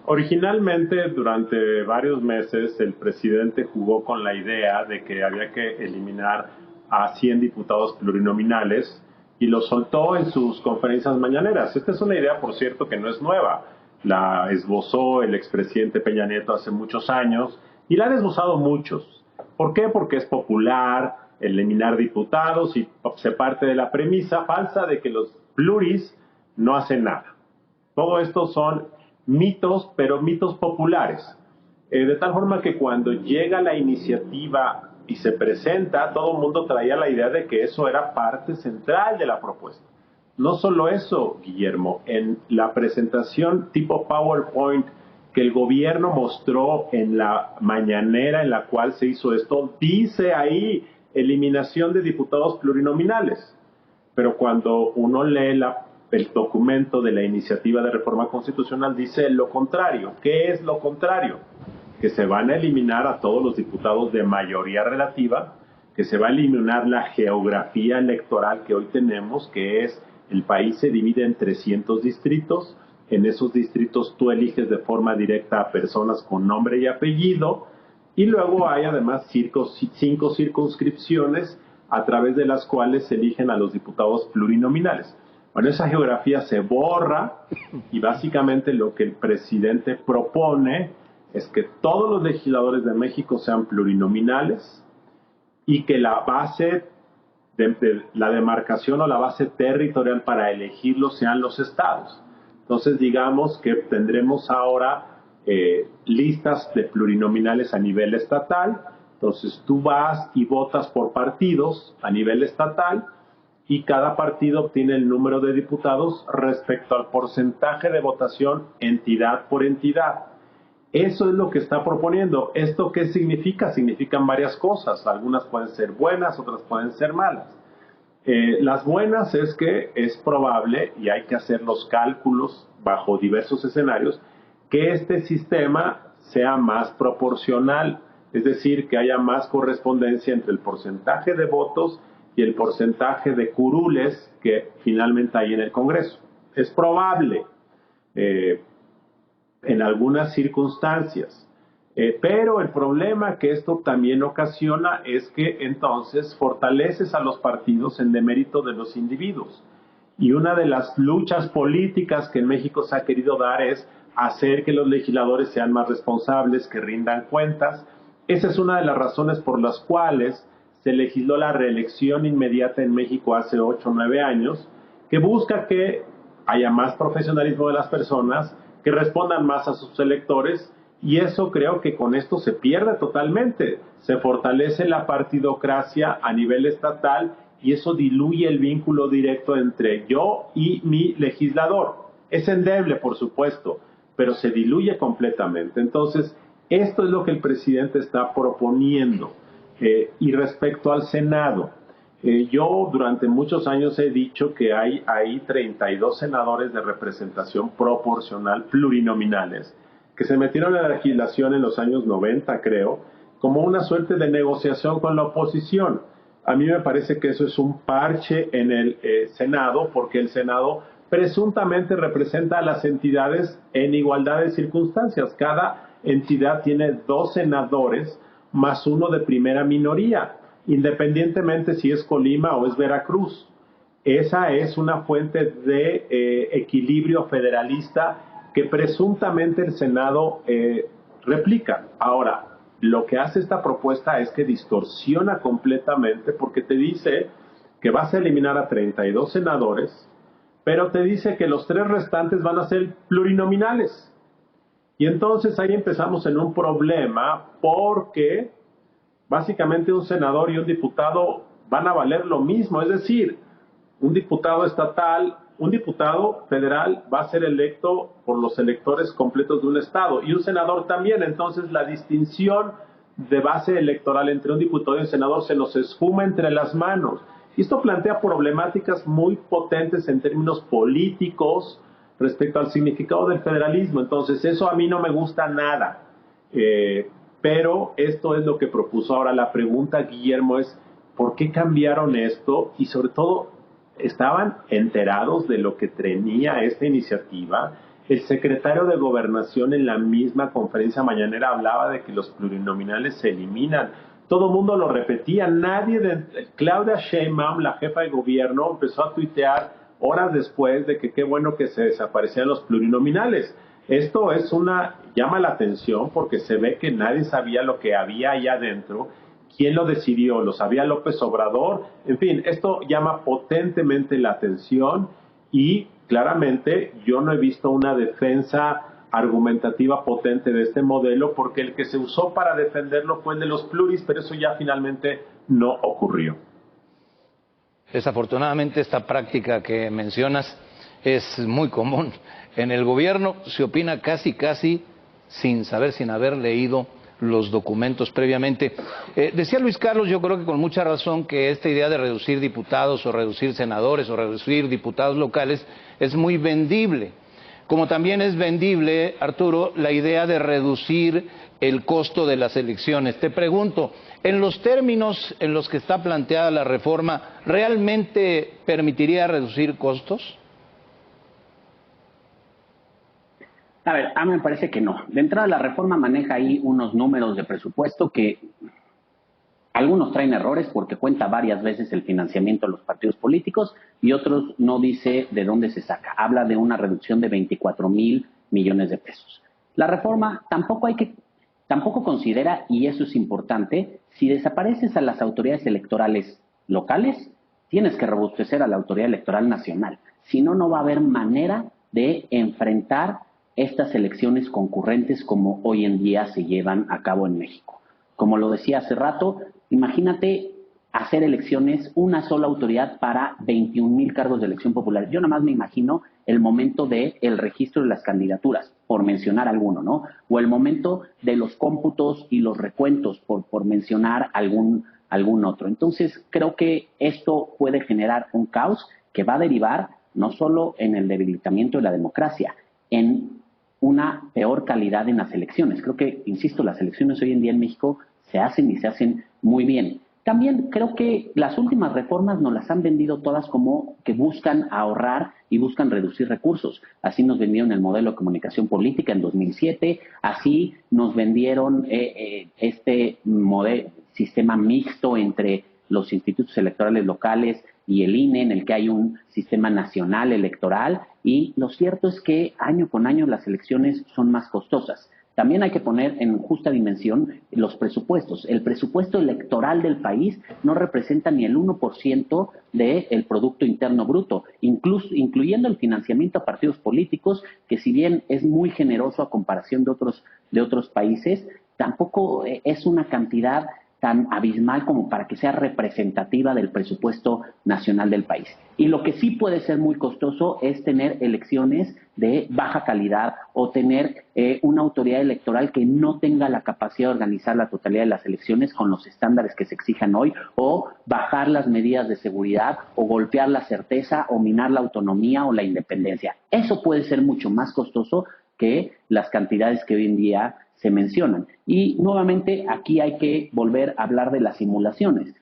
Originalmente, durante varios meses, el presidente jugó con la idea de que había que eliminar a 100 diputados plurinominales y lo soltó en sus conferencias mañaneras. Esta es una idea, por cierto, que no es nueva. La esbozó el expresidente Peña Nieto hace muchos años y la han esbozado muchos. ¿Por qué? Porque es popular eliminar diputados y se parte de la premisa falsa de que los pluris no hacen nada. Todo esto son mitos, pero mitos populares. De tal forma que cuando llega la iniciativa y se presenta, todo el mundo traía la idea de que eso era parte central de la propuesta. No solo eso, Guillermo, en la presentación tipo PowerPoint que el gobierno mostró en la mañanera en la cual se hizo esto, dice ahí eliminación de diputados plurinominales. Pero cuando uno lee el documento de la iniciativa de reforma constitucional, dice lo contrario. ¿Qué es lo contrario? Que se van a eliminar a todos los diputados de mayoría relativa, que se va a eliminar la geografía electoral que hoy tenemos, que es el país se divide en 300 distritos. En esos distritos tú eliges de forma directa a personas con nombre y apellido, y luego hay además 5 circunscripciones a través de las cuales se eligen a los diputados plurinominales. Bueno, esa geografía se borra y básicamente lo que el presidente propone es que todos los legisladores de México sean plurinominales y que la base de la demarcación o la base territorial para elegirlos sean los estados. Entonces digamos que tendremos ahora listas de plurinominales a nivel estatal. Entonces tú vas y votas por partidos a nivel estatal y cada partido obtiene el número de diputados respecto al porcentaje de votación entidad por entidad. Eso es lo que está proponiendo. ¿Esto qué significa? Significan varias cosas. Algunas pueden ser buenas, otras pueden ser malas. Las buenas es que es probable, y hay que hacer los cálculos bajo diversos escenarios, que este sistema sea más proporcional, es decir, que haya más correspondencia entre el porcentaje de votos y el porcentaje de curules que finalmente hay en el Congreso. Es probable en algunas circunstancias, pero el problema que esto también ocasiona es que entonces fortaleces a los partidos en demérito de los individuos. Y una de las luchas políticas que en México se ha querido dar es hacer que los legisladores sean más responsables, que rindan cuentas. Esa es una de las razones por las cuales se legisló la reelección inmediata en México hace 8 o 9 años, que busca que haya más profesionalismo de las personas, que respondan más a sus electores, y eso creo que con esto se pierde totalmente. Se fortalece la partidocracia a nivel estatal y eso diluye el vínculo directo entre yo y mi legislador. Es endeble, por supuesto, pero se diluye completamente. Entonces, esto es lo que el presidente está proponiendo. Y respecto al Senado, yo durante muchos años he dicho que hay 32 senadores de representación proporcional plurinominales que se metieron en la legislación en los años 90, creo, como una suerte de negociación con la oposición. A mí me parece que eso es un parche en el Senado, porque el Senado presuntamente representa a las entidades en igualdad de circunstancias. Cada entidad tiene 2 senadores más 1 de primera minoría, independientemente si es Colima o es Veracruz. Esa es una fuente de equilibrio federalista que presuntamente el Senado replica. Ahora, lo que hace esta propuesta es que distorsiona completamente, porque te dice que vas a eliminar a 32 senadores, pero te dice que los 3 restantes van a ser plurinominales. Y entonces ahí empezamos en un problema, porque básicamente un senador y un diputado van a valer lo mismo. Es decir, un diputado estatal, un diputado federal va a ser electo por los electores completos de un estado, y un senador también. Entonces la distinción de base electoral entre un diputado y un senador se nos esfuma entre las manos. Y esto plantea problemáticas muy potentes en términos políticos respecto al significado del federalismo. Entonces eso a mí no me gusta nada, pero esto es lo que propuso. Ahora la pregunta, Guillermo, es ¿por qué cambiaron esto? Y sobre todo, ¿estaban enterados de lo que tenía esta iniciativa? El secretario de Gobernación en la misma conferencia mañanera hablaba de que los plurinominales se eliminan. Todo el mundo lo repetía. Claudia Sheinbaum, la jefa de gobierno, empezó a tuitear horas después de que qué bueno que se desaparecían los plurinominales. Esto llama la atención, porque se ve que nadie sabía lo que había allá adentro. ¿Quién lo decidió? ¿Lo sabía López Obrador? En fin, esto llama potentemente la atención, y claramente yo no he visto una defensa argumentativa potente de este modelo, porque el que se usó para defenderlo fue el de los pluris, pero eso ya finalmente no ocurrió. Desafortunadamente, esta práctica que mencionas es muy común. En el gobierno se opina casi sin saber, sin haber leído los documentos previamente. Decía Luis Carlos, yo creo que con mucha razón, que esta idea de reducir diputados o reducir senadores o reducir diputados locales es muy vendible. Como también es vendible, Arturo, la idea de reducir el costo de las elecciones. Te pregunto, en los términos en los que está planteada la reforma, ¿realmente permitiría reducir costos? A ver, a mí me parece que no. De entrada, la reforma maneja ahí unos números de presupuesto que algunos traen errores, porque cuenta varias veces el financiamiento de los partidos políticos, y otros no dice de dónde se saca. Habla de una reducción de 24,000 millones de pesos. La reforma tampoco considera, y eso es importante, si desapareces a las autoridades electorales locales, tienes que robustecer a la autoridad electoral nacional. Si no, no va a haber manera de enfrentar estas elecciones concurrentes como hoy en día se llevan a cabo en México. Como lo decía hace rato, imagínate hacer elecciones, una sola autoridad para 21,000 cargos de elección popular. Yo nada más me imagino el momento del registro de las candidaturas, por mencionar alguno, ¿no? O el momento de los cómputos y los recuentos, por mencionar algún otro. Entonces, creo que esto puede generar un caos que va a derivar no solo en el debilitamiento de la democracia, en una peor calidad en las elecciones. Creo que, insisto, las elecciones hoy en día en México se hacen y se hacen muy bien. También creo que las últimas reformas nos las han vendido todas como que buscan ahorrar y buscan reducir recursos. Así nos vendieron el modelo de comunicación política en 2007, así nos vendieron este sistema mixto entre los institutos electorales locales y el INE, en el que hay un sistema nacional electoral, y lo cierto es que año con año las elecciones son más costosas. También hay que poner en justa dimensión los presupuestos. El presupuesto electoral del país no representa ni el 1% del Producto Interno Bruto, incluyendo el financiamiento a partidos políticos, que si bien es muy generoso a comparación de otros países, tampoco es una cantidad tan abismal como para que sea representativa del presupuesto nacional del país. Y lo que sí puede ser muy costoso es tener elecciones de baja calidad, o tener una autoridad electoral que no tenga la capacidad de organizar la totalidad de las elecciones con los estándares que se exijan hoy, o bajar las medidas de seguridad, o golpear la certeza, o minar la autonomía o la independencia. Eso puede ser mucho más costoso que las cantidades que hoy en día se mencionan. Y nuevamente aquí hay que volver a hablar de las simulaciones.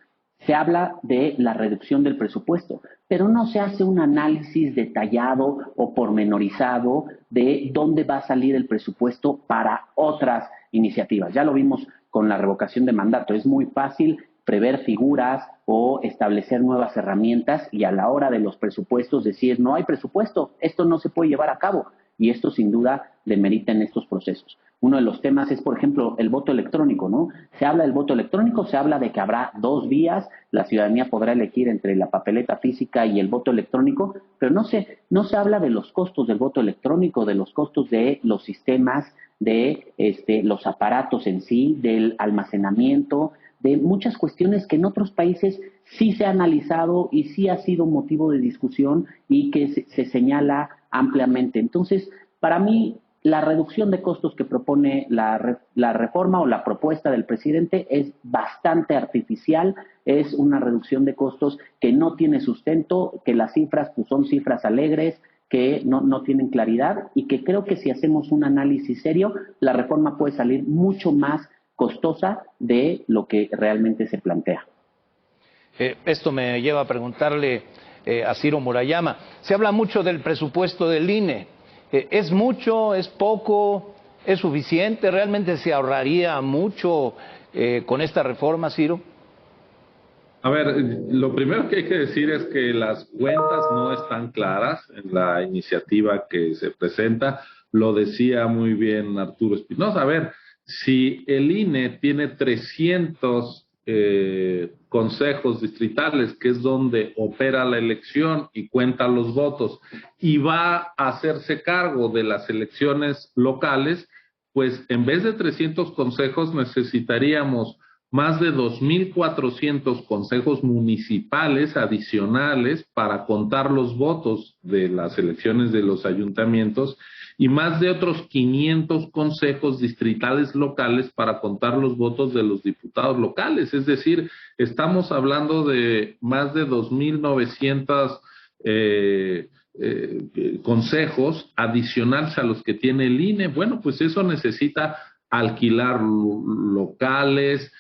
se habla de la reducción del presupuesto, pero no se hace un análisis detallado o pormenorizado de dónde va a salir el presupuesto para otras iniciativas. Ya lo vimos con la revocación de mandato. Es muy fácil prever figuras o establecer nuevas herramientas y a la hora de los presupuestos decir no hay presupuesto, esto no se puede llevar a cabo. Y esto sin duda demerita en estos procesos. Uno de los temas es, por ejemplo, el voto electrónico, ¿no? Se habla del voto electrónico, se habla de que habrá 2 vías, la ciudadanía podrá elegir entre la papeleta física y el voto electrónico, pero no se habla de los costos del voto electrónico, de los costos de los sistemas, de los aparatos en sí, del almacenamiento, de muchas cuestiones que en otros países sí se ha analizado y sí ha sido motivo de discusión y que se señala ampliamente. Entonces, para mí, la reducción de costos que propone la reforma o la propuesta del presidente es bastante artificial, es una reducción de costos que no tiene sustento, que las cifras pues, son cifras alegres, que no tienen claridad y que creo que si hacemos un análisis serio, la reforma puede salir mucho más costosa de lo que realmente se plantea. Esto me lleva a preguntarle a Ciro Murayama. Se habla mucho del presupuesto del INE. ¿Es mucho? ¿Es poco? ¿Es suficiente? ¿Realmente se ahorraría mucho con esta reforma, Ciro? A ver, lo primero que hay que decir es que las cuentas no están claras en la iniciativa que se presenta. Lo decía muy bien Arturo Espinosa. A ver, si el INE tiene 300 consejos distritales, que es donde opera la elección y cuenta los votos, y va a hacerse cargo de las elecciones locales, pues en vez de 300 consejos necesitaríamos más de 2.400 consejos municipales adicionales para contar los votos de las elecciones de los ayuntamientos y más de otros 500 consejos distritales locales para contar los votos de los diputados locales. Es decir, estamos hablando de más de 2.900 consejos adicionales a los que tiene el INE. Bueno, pues eso necesita alquilar locales,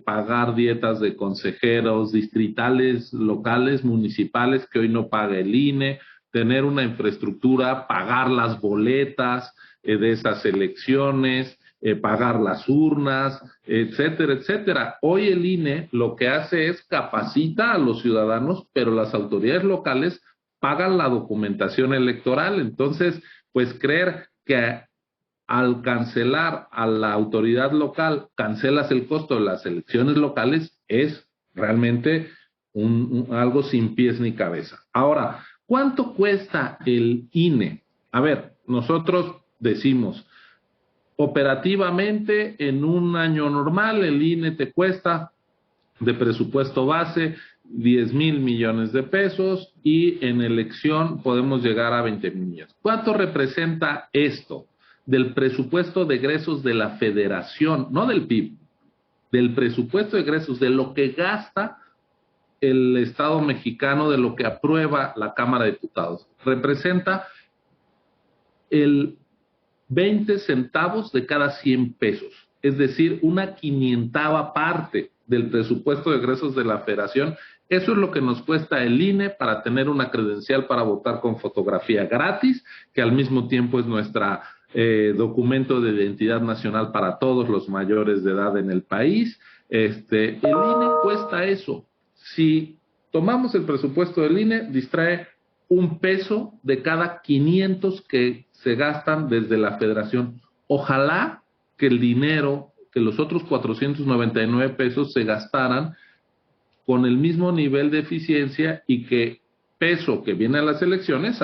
pagar dietas de consejeros distritales, locales, municipales que hoy no paga el INE, tener una infraestructura, pagar las boletas de esas elecciones, pagar las urnas, etcétera, etcétera. Hoy el INE lo que hace es capacita a los ciudadanos, pero las autoridades locales pagan la documentación electoral. Entonces, pues creer que al cancelar a la autoridad local, cancelas el costo de las elecciones locales, es realmente algo sin pies ni cabeza. Ahora, ¿cuánto cuesta el INE? A ver, nosotros decimos, operativamente, en un año normal, el INE te cuesta de presupuesto base 10,000 millones de pesos y en elección podemos llegar a 20,000 millones. ¿Cuánto representa esto? Del presupuesto de egresos de la federación, no del PIB, del presupuesto de egresos, de lo que gasta el Estado mexicano, de lo que aprueba la Cámara de Diputados. Representa el 20 centavos de cada 100 pesos, es decir, una 500ava parte del presupuesto de egresos de la federación. Eso es lo que nos cuesta el INE para tener una credencial para votar con fotografía gratis, que al mismo tiempo es nuestra documento de identidad nacional para todos los mayores de edad en el país. El INE cuesta eso. Si tomamos el presupuesto del INE, distrae 1 peso de cada 500 que se gastan desde la federación. Ojalá que el dinero, que los otros 499 pesos se gastaran con el mismo nivel de eficiencia y que peso que viene a las elecciones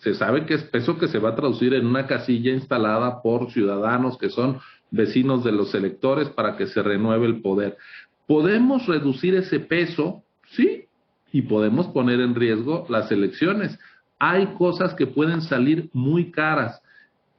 se sabe que es peso que se va a traducir en una casilla instalada por ciudadanos que son vecinos de los electores para que se renueve el poder. ¿Podemos reducir ese peso? Sí, y podemos poner en riesgo las elecciones. Hay cosas que pueden salir muy caras.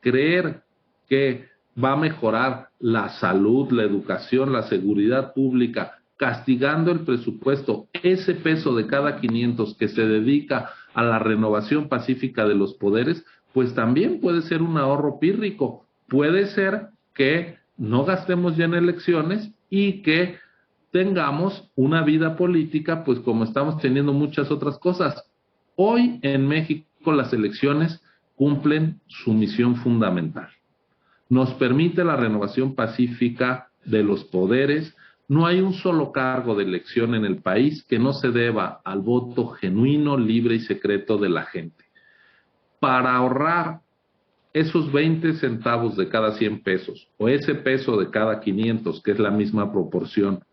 Creer que va a mejorar la salud, la educación, la seguridad pública, castigando el presupuesto, ese peso de cada 500 que se dedica a la renovación pacífica de los poderes, pues también puede ser un ahorro pírrico. Puede ser que no gastemos ya en elecciones y que tengamos una vida política, pues como estamos teniendo muchas otras cosas. Hoy en México las elecciones cumplen su misión fundamental. Nos permite la renovación pacífica de los poderes. No hay un solo cargo de elección en el país que no se deba al voto genuino, libre y secreto de la gente. Para ahorrar esos 20 centavos de cada 100 pesos o ese peso de cada 500, que es la misma proporción,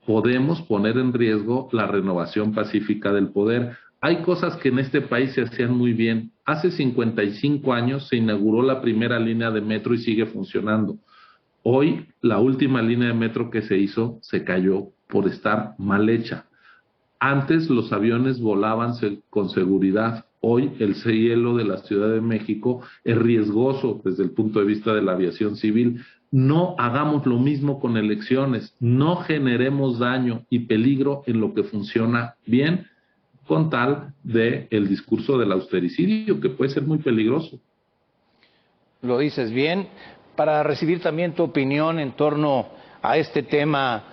podemos poner en riesgo la renovación pacífica del poder. Hay cosas que en este país se hacían muy bien. Hace 55 años se inauguró la primera línea de metro y sigue funcionando. Hoy, la última línea de metro que se hizo se cayó por estar mal hecha. Antes los aviones volaban con seguridad. Hoy el cielo de la Ciudad de México es riesgoso desde el punto de vista de la aviación civil. No hagamos lo mismo con elecciones. No generemos daño y peligro en lo que funciona bien, con tal de el discurso del austericidio, que puede ser muy peligroso. Lo dices bien. Para recibir también tu opinión en torno a este tema,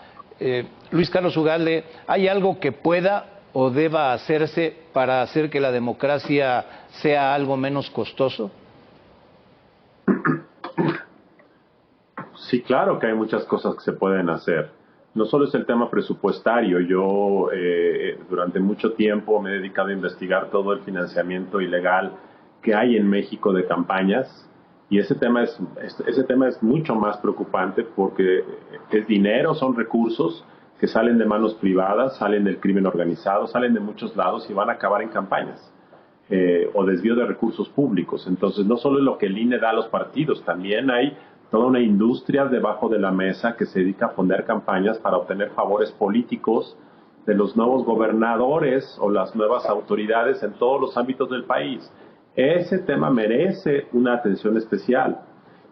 Luis Carlos Ugalde, ¿hay algo que pueda o deba hacerse para hacer que la democracia sea algo menos costoso? Sí, claro que hay muchas cosas que se pueden hacer. No solo es el tema presupuestario. Yo durante mucho tiempo me he dedicado a investigar todo el financiamiento ilegal que hay en México de campañas. Y ese tema es mucho más preocupante porque es dinero, son recursos que salen de manos privadas, salen del crimen organizado, salen de muchos lados y van a acabar en campañas o desvío de recursos públicos. Entonces, no solo es lo que el INE da a los partidos, también hay toda una industria debajo de la mesa que se dedica a poner campañas para obtener favores políticos de los nuevos gobernadores o las nuevas autoridades en todos los ámbitos del país. Ese tema merece una atención especial.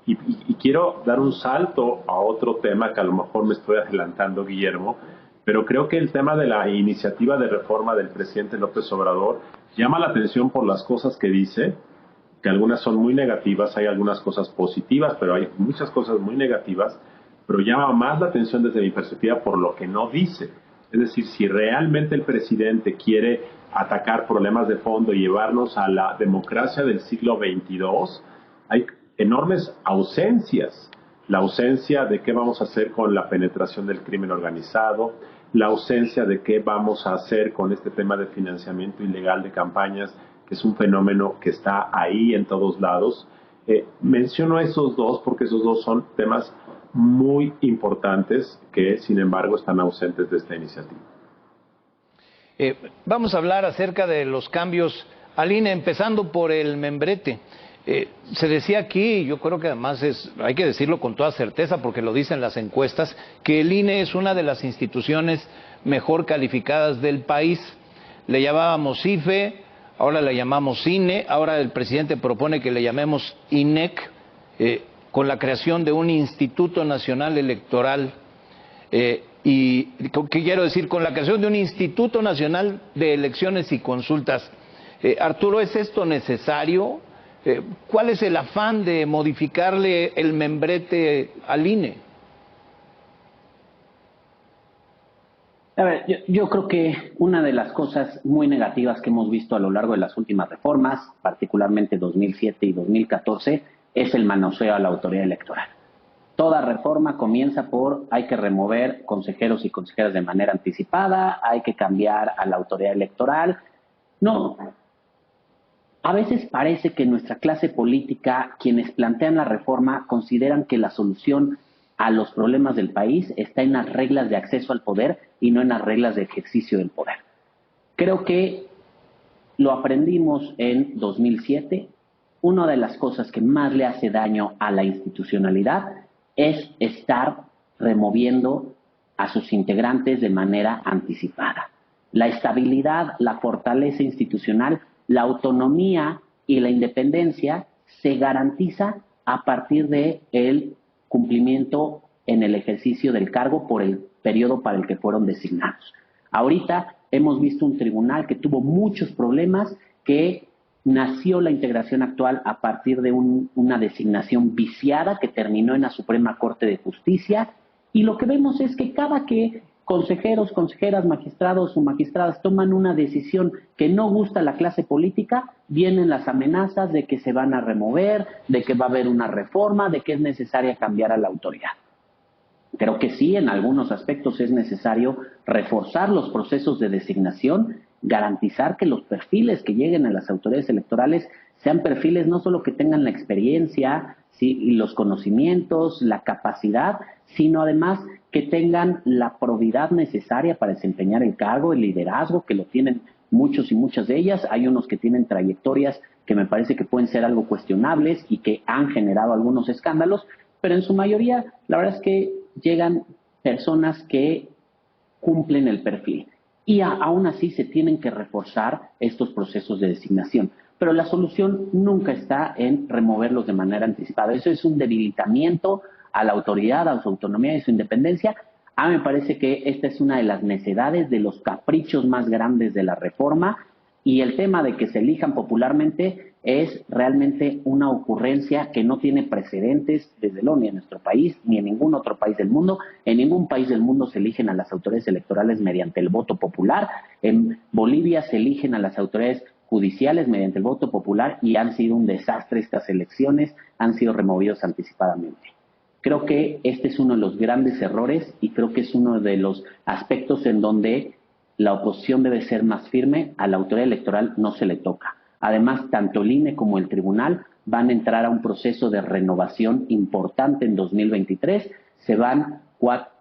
Y quiero dar un salto a otro tema que a lo mejor me estoy adelantando, Guillermo, pero creo que el tema de la iniciativa de reforma del presidente López Obrador llama la atención por las cosas que dice, que algunas son muy negativas, hay algunas cosas positivas, pero hay muchas cosas muy negativas, pero llama más la atención desde mi perspectiva por lo que no dice. Es decir, si realmente el presidente quiere atacar problemas de fondo y llevarnos a la democracia del siglo XXII, hay enormes ausencias. La ausencia de qué vamos a hacer con la penetración del crimen organizado, la ausencia de qué vamos a hacer con este tema de financiamiento ilegal de campañas, que es un fenómeno que está ahí en todos lados. Menciono esos dos porque esos dos son temas muy importantes que, sin embargo, están ausentes de esta iniciativa. Vamos a hablar acerca de los cambios al INE, empezando por el membrete. Se decía aquí, yo creo que además hay que decirlo con toda certeza porque lo dicen las encuestas, que el INE es una de las instituciones mejor calificadas del país. Le llamábamos IFE, ahora le llamamos INE, ahora el presidente propone que le llamemos INEC, con la creación de un Instituto Nacional Electoral. Y ¿qué quiero decir? Con la creación de un Instituto Nacional de Elecciones y Consultas. Arturo, ¿es esto necesario? ¿Cuál es el afán de modificarle el membrete al INE? A ver, yo creo que una de las cosas muy negativas que hemos visto a lo largo de las últimas reformas, particularmente 2007 y 2014, es el manoseo a la autoridad electoral. Toda reforma comienza por hay que remover consejeros y consejeras de manera anticipada, hay que cambiar a la autoridad electoral. No, a veces parece que nuestra clase política, quienes plantean la reforma, consideran que la solución a los problemas del país está en las reglas de acceso al poder y no en las reglas de ejercicio del poder. Creo que lo aprendimos en 2007. Una de las cosas que más le hace daño a la institucionalidad es estar removiendo a sus integrantes de manera anticipada. La estabilidad, la fortaleza institucional, la autonomía y la independencia se garantiza a partir del cumplimiento en el ejercicio del cargo por el periodo para el que fueron designados. Ahorita hemos visto un tribunal que tuvo muchos problemas, que nació la integración actual a partir de una designación viciada que terminó en la Suprema Corte de Justicia, y lo que vemos es que cada que consejeros, consejeras, magistrados o magistradas toman una decisión que no gusta a la clase política, vienen las amenazas de que se van a remover, de que va a haber una reforma, de que es necesaria cambiar a la autoridad. Creo que sí, en algunos aspectos es necesario reforzar los procesos de designación, garantizar que los perfiles que lleguen a las autoridades electorales sean perfiles no solo que tengan la experiencia, ¿sí?, y los conocimientos, la capacidad, sino además que tengan la probidad necesaria para desempeñar el cargo, el liderazgo, que lo tienen muchos y muchas de ellas. Hay unos que tienen trayectorias que me parece que pueden ser algo cuestionables y que han generado algunos escándalos, pero en su mayoría la verdad es que llegan personas que cumplen el perfil. Y aún así se tienen que reforzar estos procesos de designación. Pero la solución nunca está en removerlos de manera anticipada. Eso es un debilitamiento a la autoridad, a su autonomía y su independencia. A mí me parece que esta es una de las necedades, de los caprichos más grandes de la reforma, y el tema de que se elijan popularmente es realmente una ocurrencia que no tiene precedentes, desde luego, ni en nuestro país, ni en ningún otro país del mundo. En ningún país del mundo se eligen a las autoridades electorales mediante el voto popular. En Bolivia se eligen a las autoridades judiciales mediante el voto popular y han sido un desastre estas elecciones, han sido removidos anticipadamente. Creo que este es uno de los grandes errores y creo que es uno de los aspectos en donde la oposición debe ser más firme. A la autoridad electoral no se le toca. Además, tanto el INE como el tribunal van a entrar a un proceso de renovación importante en 2023. Se van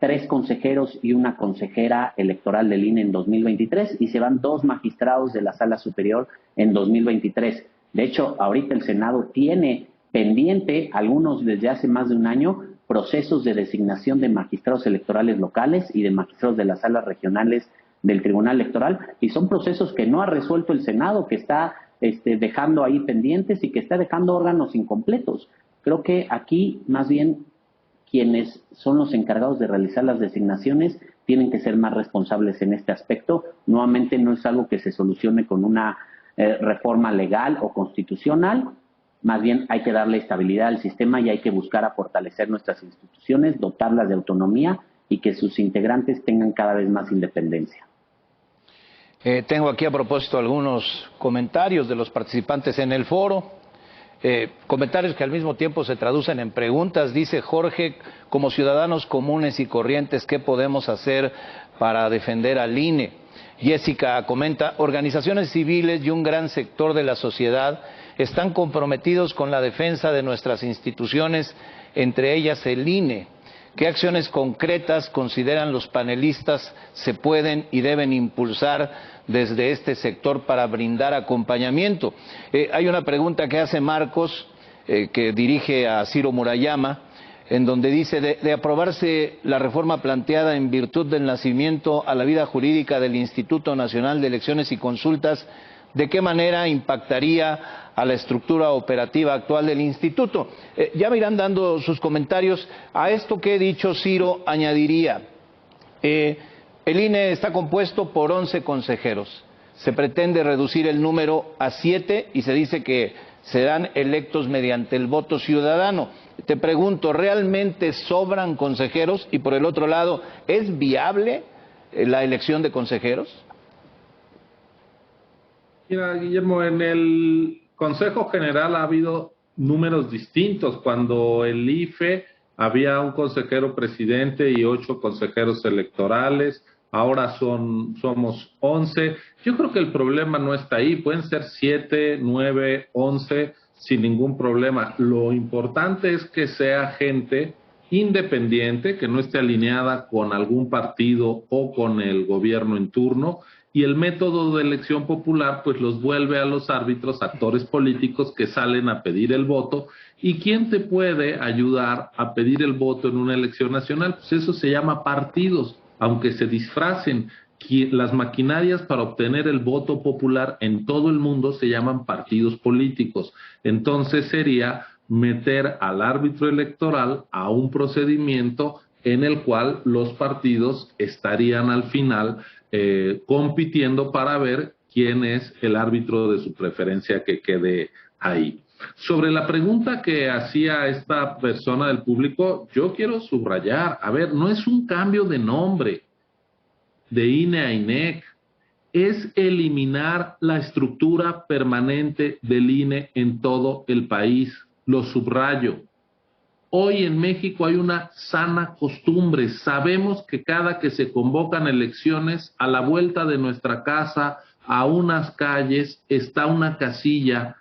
3 consejeros y una consejera electoral del INE en 2023 y se van 2 magistrados de la Sala Superior en 2023. De hecho, ahorita el Senado tiene pendiente, algunos desde hace más de un año, procesos de designación de magistrados electorales locales y de magistrados de las salas regionales del Tribunal Electoral, y son procesos que no ha resuelto el Senado, que está dejando ahí pendientes y que está dejando órganos incompletos. Creo que aquí, más bien, quienes son los encargados de realizar las designaciones tienen que ser más responsables en este aspecto. Nuevamente, no es algo que se solucione con una reforma legal o constitucional. Más bien hay que darle estabilidad al sistema y hay que buscar a fortalecer nuestras instituciones, dotarlas de autonomía y que sus integrantes tengan cada vez más independencia. Tengo aquí a propósito algunos comentarios de los participantes en el foro. Comentarios que al mismo tiempo se traducen en preguntas. Dice Jorge: como ciudadanos comunes y corrientes, ¿qué podemos hacer para defender al INE? Jessica comenta: organizaciones civiles y un gran sector de la sociedad están comprometidos con la defensa de nuestras instituciones, entre ellas el INE. ¿Qué acciones concretas consideran los panelistas se pueden y deben impulsar desde este sector para brindar acompañamiento? Hay una pregunta que hace Marcos, que dirige a Ciro Murayama, en donde dice: de aprobarse la reforma planteada en virtud del nacimiento a la vida jurídica del Instituto Nacional de Elecciones y Consultas, ¿de qué manera impactaría a la estructura operativa actual del instituto? Ya me irán dando sus comentarios. A esto que he dicho, Ciro, añadiría, el INE está compuesto por 11 consejeros. Se pretende reducir el número a 7 y se dice que serán electos mediante el voto ciudadano. Te pregunto, ¿realmente sobran consejeros? Y por el otro lado, ¿es viable la elección de consejeros? Mira, Guillermo, en el Consejo General ha habido números distintos. Cuando el IFE había un consejero presidente y 8 consejeros electorales, ahora somos 11. Yo creo que el problema no está ahí, pueden ser 7, 9, 11 sin ningún problema. Lo importante es que sea gente independiente, que no esté alineada con algún partido o con el gobierno en turno, y el método de elección popular pues los vuelve a los árbitros, actores políticos que salen a pedir el voto. ¿Y quién te puede ayudar a pedir el voto en una elección nacional? Pues eso se llama partidos, aunque se disfracen. Las maquinarias para obtener el voto popular en todo el mundo se llaman partidos políticos. Entonces sería meter al árbitro electoral a un procedimiento en el cual los partidos estarían al final compitiendo para ver quién es el árbitro de su preferencia que quede ahí. Sobre la pregunta que hacía esta persona del público, yo quiero subrayar, a ver, no es un cambio de nombre, de INE a INEC, es eliminar la estructura permanente del INE en todo el país. Lo subrayo. Hoy en México hay una sana costumbre. Sabemos que cada que se convocan elecciones, a la vuelta de nuestra casa, a unas calles, está una casilla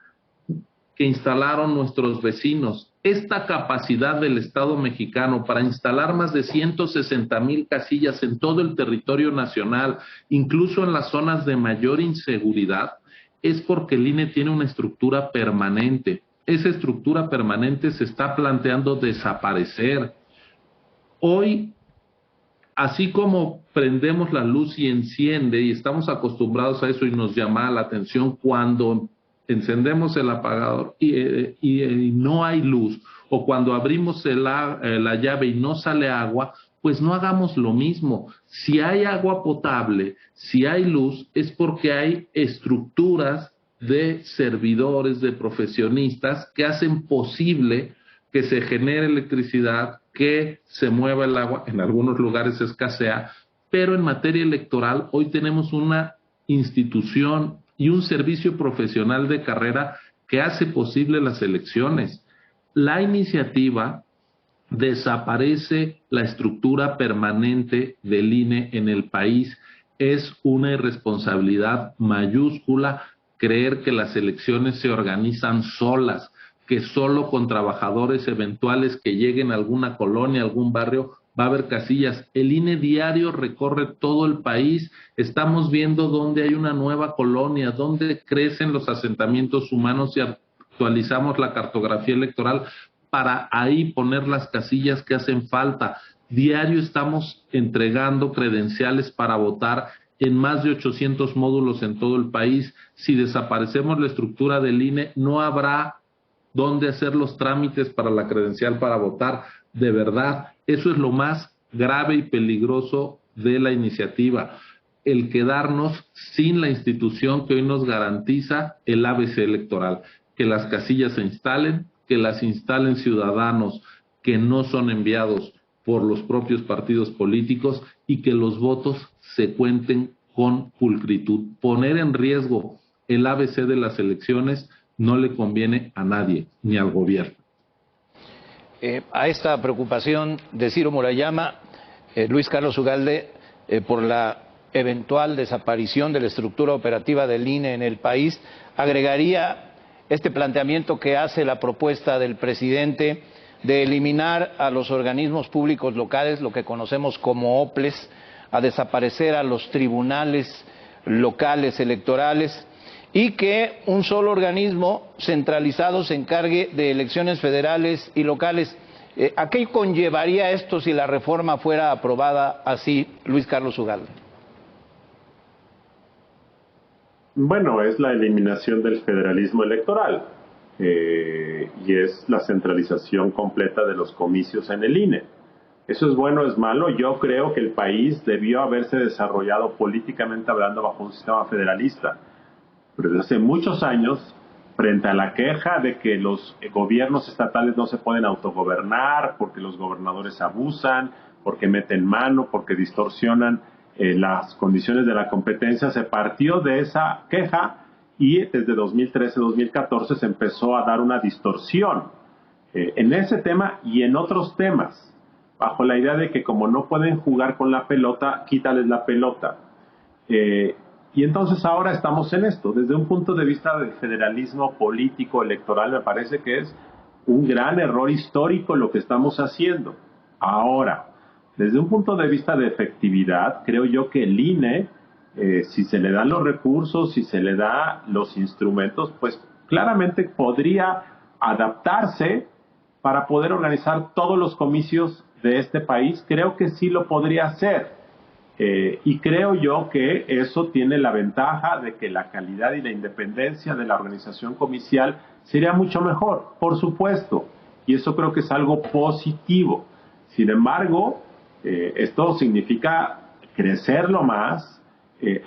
que instalaron nuestros vecinos. Esta capacidad del Estado mexicano para instalar más de 160,000 casillas en todo el territorio nacional, incluso en las zonas de mayor inseguridad, es porque el INE tiene una estructura permanente. Esa estructura permanente se está planteando desaparecer. Hoy, así como prendemos la luz y enciende, y estamos acostumbrados a eso y nos llama la atención cuando encendemos el apagador y no hay luz, o cuando abrimos la llave y no sale agua, pues no hagamos lo mismo. Si hay agua potable, si hay luz, es porque hay estructuras de servidores, de profesionistas que hacen posible que se genere electricidad, que se mueva el agua. En algunos lugares escasea, pero en materia electoral hoy tenemos una institución y un servicio profesional de carrera que hace posible las elecciones. La iniciativa desaparece la estructura permanente del INE en el país. Es una irresponsabilidad mayúscula creer que las elecciones se organizan solas, que solo con trabajadores eventuales que lleguen a alguna colonia, algún barrio, va a haber casillas. El INE diario recorre todo el país. Estamos viendo dónde hay una nueva colonia, dónde crecen los asentamientos humanos y actualizamos la cartografía electoral para ahí poner las casillas que hacen falta. Diario estamos entregando credenciales para votar en más de 800 módulos en todo el país. Si desaparecemos la estructura del INE, no habrá dónde hacer los trámites para la credencial para votar. De verdad, eso es lo más grave y peligroso de la iniciativa, el quedarnos sin la institución que hoy nos garantiza el ABC electoral, que las casillas se instalen, que las instalen ciudadanos que no son enviados por los propios partidos políticos y que los votos se cuenten con pulcritud. Poner en riesgo el ABC de las elecciones no le conviene a nadie, ni al gobierno. A esta preocupación de Ciro Murayama, Luis Carlos Ugalde, por la eventual desaparición de la estructura operativa del INE en el país, agregaría este planteamiento que hace la propuesta del presidente de eliminar a los organismos públicos locales, lo que conocemos como OPLES, a desaparecer a los tribunales locales electorales, y que un solo organismo centralizado se encargue de elecciones federales y locales. ¿A qué conllevaría esto si la reforma fuera aprobada así, Luis Carlos Ugalde? Bueno, es la eliminación del federalismo electoral y es la centralización completa de los comicios en el INE. ¿Eso es bueno o es malo? Yo creo que el país debió haberse desarrollado políticamente hablando bajo un sistema federalista. Pero desde hace muchos años, frente a la queja de que los gobiernos estatales no se pueden autogobernar porque los gobernadores abusan, porque meten mano, porque distorsionan las condiciones de la competencia, se partió de esa queja y desde 2013-2014 se empezó a dar una distorsión en ese tema y en otros temas, bajo la idea de que como no pueden jugar con la pelota, quítales la pelota. Y entonces ahora estamos en esto. Desde un punto de vista del federalismo político electoral, me parece que es un gran error histórico lo que estamos haciendo. Ahora, desde un punto de vista de efectividad, creo yo que el INE, si se le dan los recursos, si se le da los instrumentos, pues claramente podría adaptarse para poder organizar todos los comicios de este país. Creo que sí lo podría hacer. Y creo yo que eso tiene la ventaja de que la calidad y la independencia de la organización comicial sería mucho mejor, por supuesto, y eso creo que es algo positivo. Sin embargo, esto significa crecerlo más,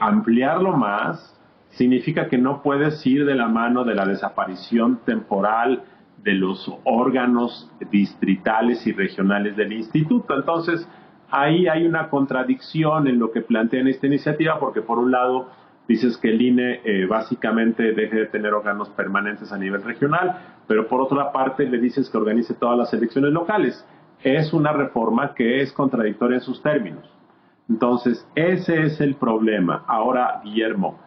ampliarlo más, significa que no puedes ir de la mano de la desaparición temporal de los órganos distritales y regionales del instituto. Entonces, Ahí hay una contradicción en lo que plantean esta iniciativa, porque por un lado dices que el INE básicamente deje de tener órganos permanentes a nivel regional, pero por otra parte le dices que organice todas las elecciones locales. Es una reforma que es contradictoria en sus términos. Entonces, ese es el problema. Ahora, Guillermo,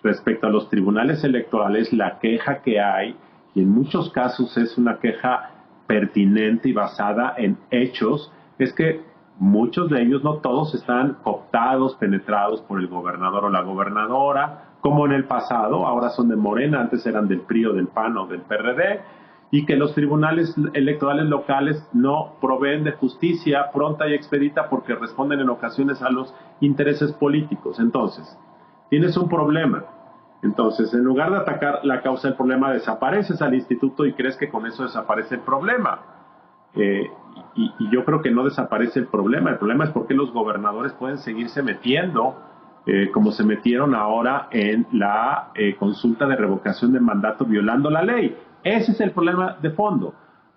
respecto a los tribunales electorales, la queja que hay, y en muchos casos es una queja pertinente y basada en hechos, es que muchos de ellos, no todos, están cooptados, penetrados por el gobernador o la gobernadora, como en el pasado. Ahora son de Morena, antes eran del PRI o del PAN o del PRD, y que los tribunales electorales locales no proveen de justicia pronta y expedita porque responden en ocasiones a los intereses políticos. Entonces, tienes un problema. Entonces, en lugar de atacar la causa del problema, desapareces al instituto y crees que con eso desaparece el problema. Y yo creo que no desaparece el problema. El problema es por qué los gobernadores pueden seguirse metiendo, como se metieron ahora en la consulta de revocación de mandato, violando la ley. Ese es el problema de fondo.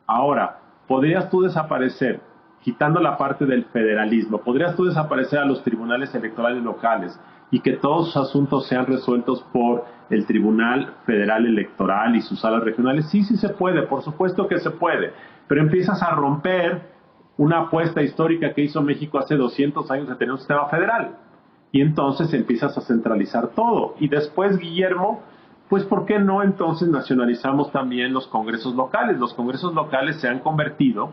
Ahora, ¿podrías tú desaparecer, quitando la parte del federalismo, podrías tú desaparecer a los tribunales electorales locales y que todos sus asuntos sean resueltos por el Tribunal Federal Electoral y sus salas regionales? Sí, sí se puede, por supuesto que se puede, pero empiezas a romper una apuesta histórica que hizo México hace 200 años de tener un sistema federal, y entonces empiezas a centralizar todo. Y después, Guillermo, pues ¿por qué no entonces nacionalizamos también los congresos locales? Los congresos locales se han convertido,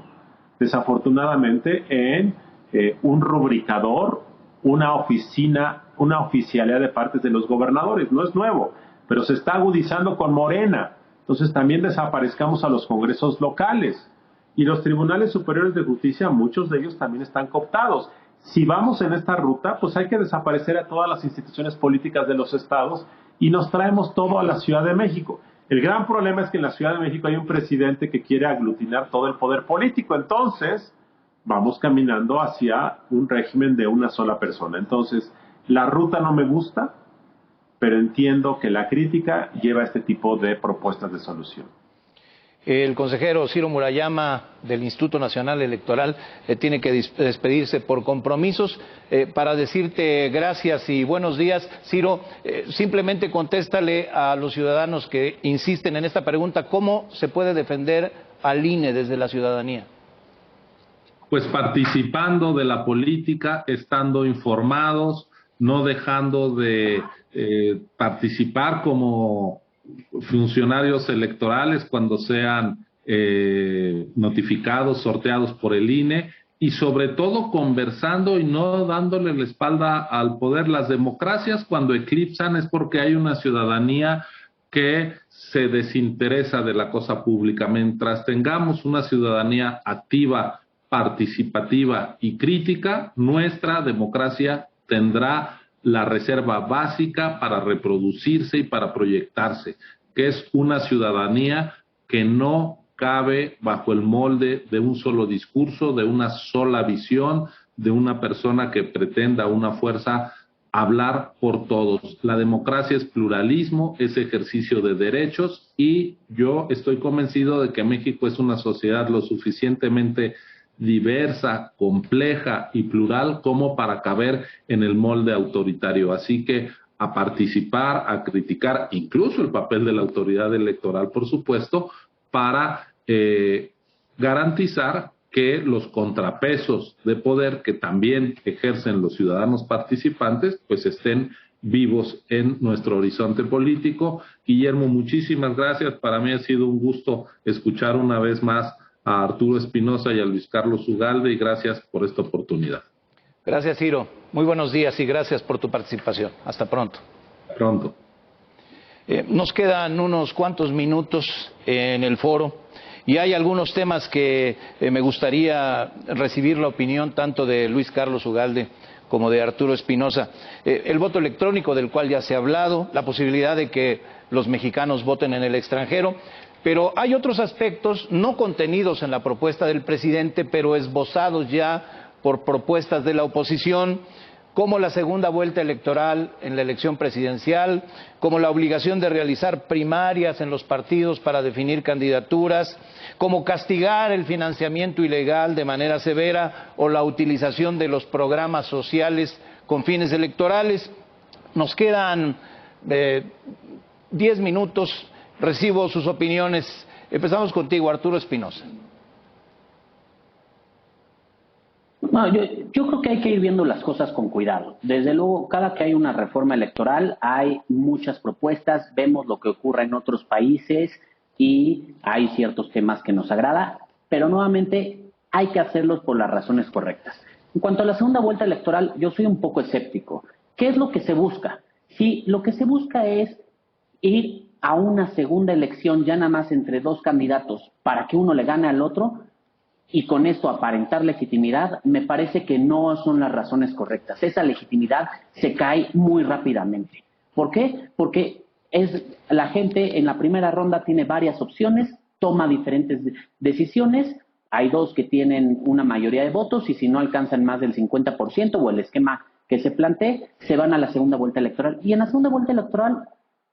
desafortunadamente, en un rubricador, una oficina, una oficialidad de partes de los gobernadores. No es nuevo, pero se está agudizando con Morena. Entonces también desaparezcamos a los congresos locales. Y los tribunales superiores de justicia, muchos de ellos también están cooptados. Si vamos en esta ruta, pues hay que desaparecer a todas las instituciones políticas de los estados y nos traemos todo a la Ciudad de México. El gran problema es que en la Ciudad de México hay un presidente que quiere aglutinar todo el poder político. Entonces, vamos caminando hacia un régimen de una sola persona. Entonces, la ruta no me gusta, pero entiendo que la crítica lleva a este tipo de propuestas de solución. El consejero Ciro Murayama del Instituto Nacional Electoral tiene que despedirse por compromisos. Para decirte gracias y buenos días, Ciro, simplemente contéstale a los ciudadanos que insisten en esta pregunta: ¿cómo se puede defender al INE desde la ciudadanía? Pues participando de la política, estando informados, no dejando de participar como funcionarios electorales cuando sean notificados, sorteados por el INE, y sobre todo conversando y no dándole la espalda al poder. Las democracias, cuando eclipsan, es porque hay una ciudadanía que se desinteresa de la cosa pública. Mientras tengamos una ciudadanía activa, participativa y crítica, nuestra democracia tendrá la reserva básica para reproducirse y para proyectarse, que es una ciudadanía que no cabe bajo el molde de un solo discurso, de una sola visión, de una persona que pretenda una fuerza hablar por todos. La democracia es pluralismo, es ejercicio de derechos, y yo estoy convencido de que México es una sociedad lo suficientemente diversa, compleja y plural como para caber en el molde autoritario. Así que a participar, a criticar incluso el papel de la autoridad electoral, por supuesto, para garantizar que los contrapesos de poder que también ejercen los ciudadanos participantes pues estén vivos en nuestro horizonte político. Guillermo, muchísimas gracias. Para mí ha sido un gusto escuchar una vez más a Arturo Espinosa y a Luis Carlos Ugalde, y gracias por esta oportunidad. Gracias, Ciro. Muy buenos días y gracias por tu participación. Hasta pronto. Pronto. Nos quedan unos cuantos minutos en el foro y hay algunos temas que me gustaría recibir la opinión tanto de Luis Carlos Ugalde como de Arturo Espinosa. El voto electrónico, del cual ya se ha hablado, la posibilidad de que los mexicanos voten en el extranjero. Pero hay otros aspectos no contenidos en la propuesta del presidente, pero esbozados ya por propuestas de la oposición, como la segunda vuelta electoral en la elección presidencial, como la obligación de realizar primarias en los partidos para definir candidaturas, como castigar el financiamiento ilegal de manera severa o la utilización de los programas sociales con fines electorales. Nos quedan 10 minutos, recibo sus opiniones. Empezamos contigo, Arturo Espinosa. No, yo creo que hay que ir viendo las cosas con cuidado. Desde luego, cada que hay una reforma electoral hay muchas propuestas, vemos lo que ocurre en otros países y hay ciertos temas que nos agrada, pero nuevamente hay que hacerlos por las razones correctas. En cuanto a la segunda vuelta electoral, yo soy un poco escéptico. ¿Qué es lo que se busca? Sí, lo que se busca es ir a una segunda elección ya nada más entre dos candidatos para que uno le gane al otro y con esto aparentar legitimidad, me parece que no son las razones correctas. Esa legitimidad se cae muy rápidamente. ¿Por qué? Porque la gente en la primera ronda tiene varias opciones, toma diferentes decisiones, hay dos que tienen una mayoría de votos y si no alcanzan más del 50% o el esquema que se plantee, se van a la segunda vuelta electoral. Y en la segunda vuelta electoral,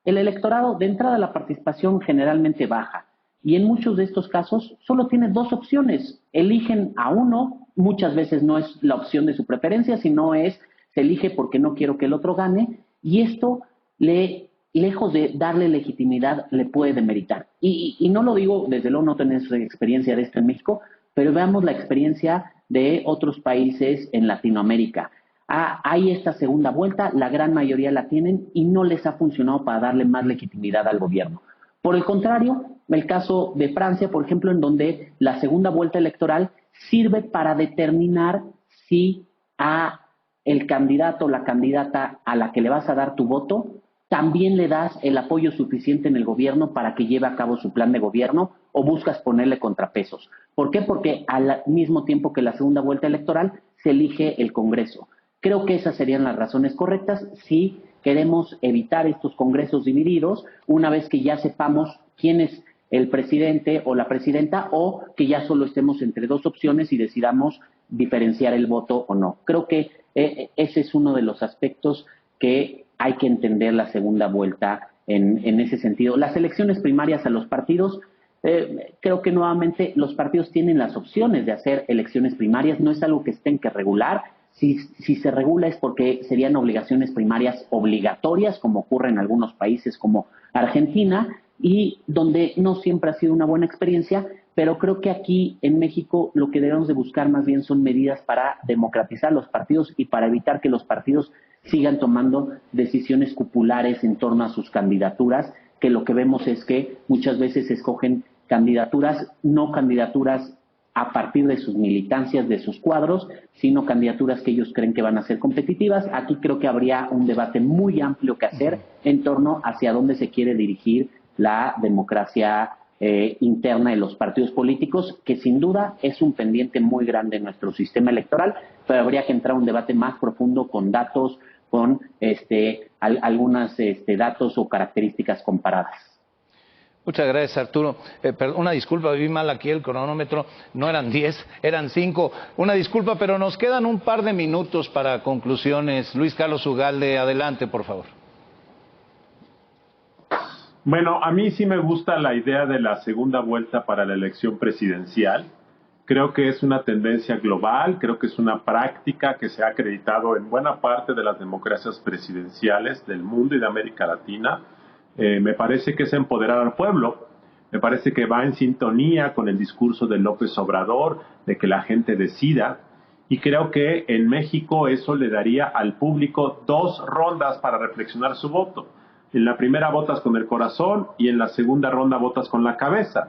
el electorado, de entrada, la participación generalmente baja. Y en muchos de estos casos solo tiene dos opciones. Eligen a uno, muchas veces no es la opción de su preferencia, sino se elige porque no quiero que el otro gane. Y esto, lejos de darle legitimidad, le puede demeritar. Y no lo digo, desde luego no tenés experiencia de esto en México, pero veamos la experiencia de otros países en Latinoamérica. Hay esta segunda vuelta, la gran mayoría la tienen y no les ha funcionado para darle más legitimidad al gobierno. Por el contrario, el caso de Francia, por ejemplo, en donde la segunda vuelta electoral sirve para determinar si a el candidato o la candidata a la que le vas a dar tu voto, también le das el apoyo suficiente en el gobierno para que lleve a cabo su plan de gobierno o buscas ponerle contrapesos. ¿Por qué? Porque al mismo tiempo que la segunda vuelta electoral se elige el Congreso. Creo que esas serían las razones correctas si queremos evitar estos congresos divididos una vez que ya sepamos quién es el presidente o la presidenta o que ya solo estemos entre dos opciones y decidamos diferenciar el voto o no. Creo que ese es uno de los aspectos que hay que entender la segunda vuelta en ese sentido. Las elecciones primarias a los partidos, creo que nuevamente los partidos tienen las opciones de hacer elecciones primarias, no es algo que estén que regular. Si se regula es porque serían obligaciones primarias obligatorias, como ocurre en algunos países como Argentina, y donde no siempre ha sido una buena experiencia, pero creo que aquí en México lo que debemos de buscar más bien son medidas para democratizar los partidos y para evitar que los partidos sigan tomando decisiones cupulares en torno a sus candidaturas, que lo que vemos es que muchas veces escogen candidaturas, no candidaturas a partir de sus militancias, de sus cuadros, sino candidaturas que ellos creen que van a ser competitivas. Aquí creo que habría un debate muy amplio que hacer en torno hacia dónde se quiere dirigir la democracia interna de los partidos políticos, que sin duda es un pendiente muy grande en nuestro sistema electoral, pero habría que entrar a un debate más profundo con datos, con algunos datos o características comparadas. Muchas gracias, Arturo. Una disculpa, vi mal aquí el cronómetro, no eran 10, eran 5. Una disculpa, pero nos quedan un par de minutos para conclusiones. Luis Carlos Ugalde, adelante, por favor. Bueno, a mí sí me gusta la idea de la segunda vuelta para la elección presidencial. Creo que es una tendencia global, creo que es una práctica que se ha acreditado en buena parte de las democracias presidenciales del mundo y de América Latina. Me parece que es empoderar al pueblo, me parece que va en sintonía con el discurso de López Obrador, de que la gente decida, y creo que en México eso le daría al público 2 rondas para reflexionar su voto. En la primera votas con el corazón y en la segunda ronda votas con la cabeza.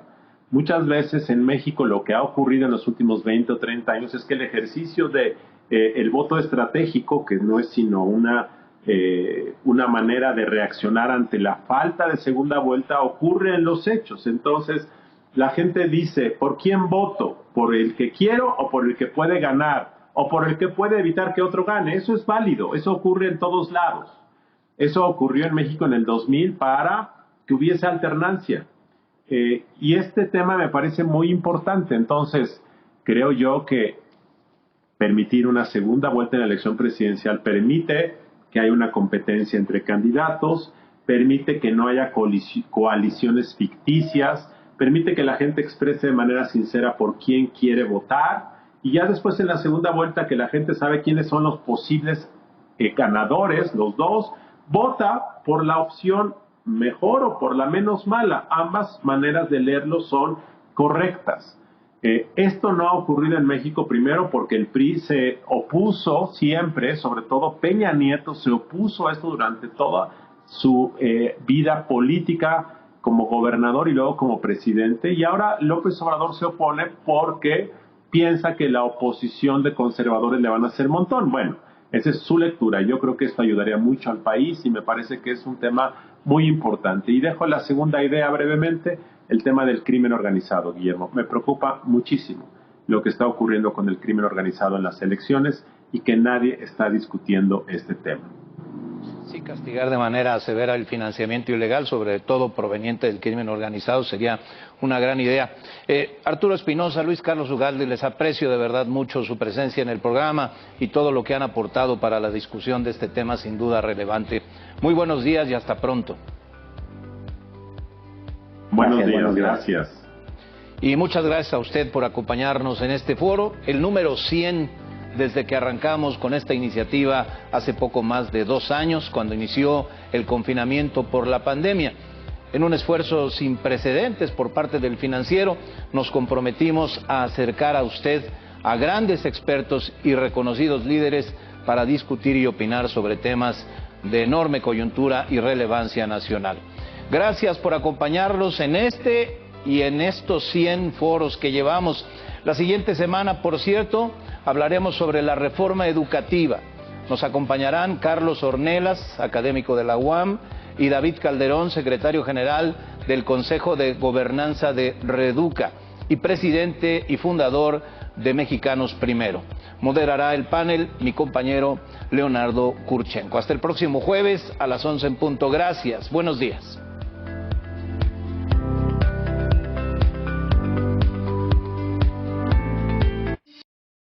Muchas veces en México lo que ha ocurrido en los últimos 20 o 30 años es que el ejercicio de el voto estratégico, que no es sino una manera de reaccionar ante la falta de segunda vuelta, ocurre en los hechos. Entonces, la gente dice, ¿por quién voto? ¿Por el que quiero o por el que puede ganar? ¿O por el que puede evitar que otro gane? Eso es válido, eso ocurre en todos lados. Eso ocurrió en México en el 2000 para que hubiese alternancia. Y este tema me parece muy importante. Entonces, creo yo que permitir una segunda vuelta en la elección presidencial permite que haya una competencia entre candidatos, permite que no haya coaliciones ficticias, permite que la gente exprese de manera sincera por quién quiere votar, y ya después en la segunda vuelta que la gente sabe quiénes son los posibles ganadores, los dos, vota por la opción mejor o por la menos mala. Ambas maneras de leerlo son correctas. Esto no ha ocurrido en México, primero porque el PRI se opuso siempre, sobre todo Peña Nieto se opuso a esto durante toda su vida política como gobernador y luego como presidente, y ahora López Obrador se opone porque piensa que la oposición de conservadores le van a hacer montón. Bueno, esa es su lectura. Yo creo que esto ayudaría mucho al país y me parece que es un tema muy importante. Y dejo la segunda idea brevemente, el tema del crimen organizado, Guillermo. Me preocupa muchísimo lo que está ocurriendo con el crimen organizado en las elecciones y que nadie está discutiendo este tema. Sí, castigar de manera severa el financiamiento ilegal, sobre todo proveniente del crimen organizado, sería una gran idea. Arturo Espinosa, Luis Carlos Ugalde, les aprecio de verdad mucho su presencia en el programa y todo lo que han aportado para la discusión de este tema sin duda relevante. Muy buenos días y hasta pronto. Buenos días, gracias. Y muchas gracias a usted por acompañarnos en este foro, el número 100 desde que arrancamos con esta iniciativa hace poco más de 2 años, cuando inició el confinamiento por la pandemia. En un esfuerzo sin precedentes por parte del Financiero, nos comprometimos a acercar a usted a grandes expertos y reconocidos líderes para discutir y opinar sobre temas de enorme coyuntura y relevancia nacional. Gracias por acompañarnos en este y en estos 100 foros que llevamos. La siguiente semana, por cierto, hablaremos sobre la reforma educativa. Nos acompañarán Carlos Ornelas, académico de la UAM, y David Calderón, secretario general del Consejo de Gobernanza de Reduca y presidente y fundador de Mexicanos Primero. Moderará el panel mi compañero Leonardo Kurchenko. Hasta el próximo jueves a las 11 en punto. Gracias. Buenos días.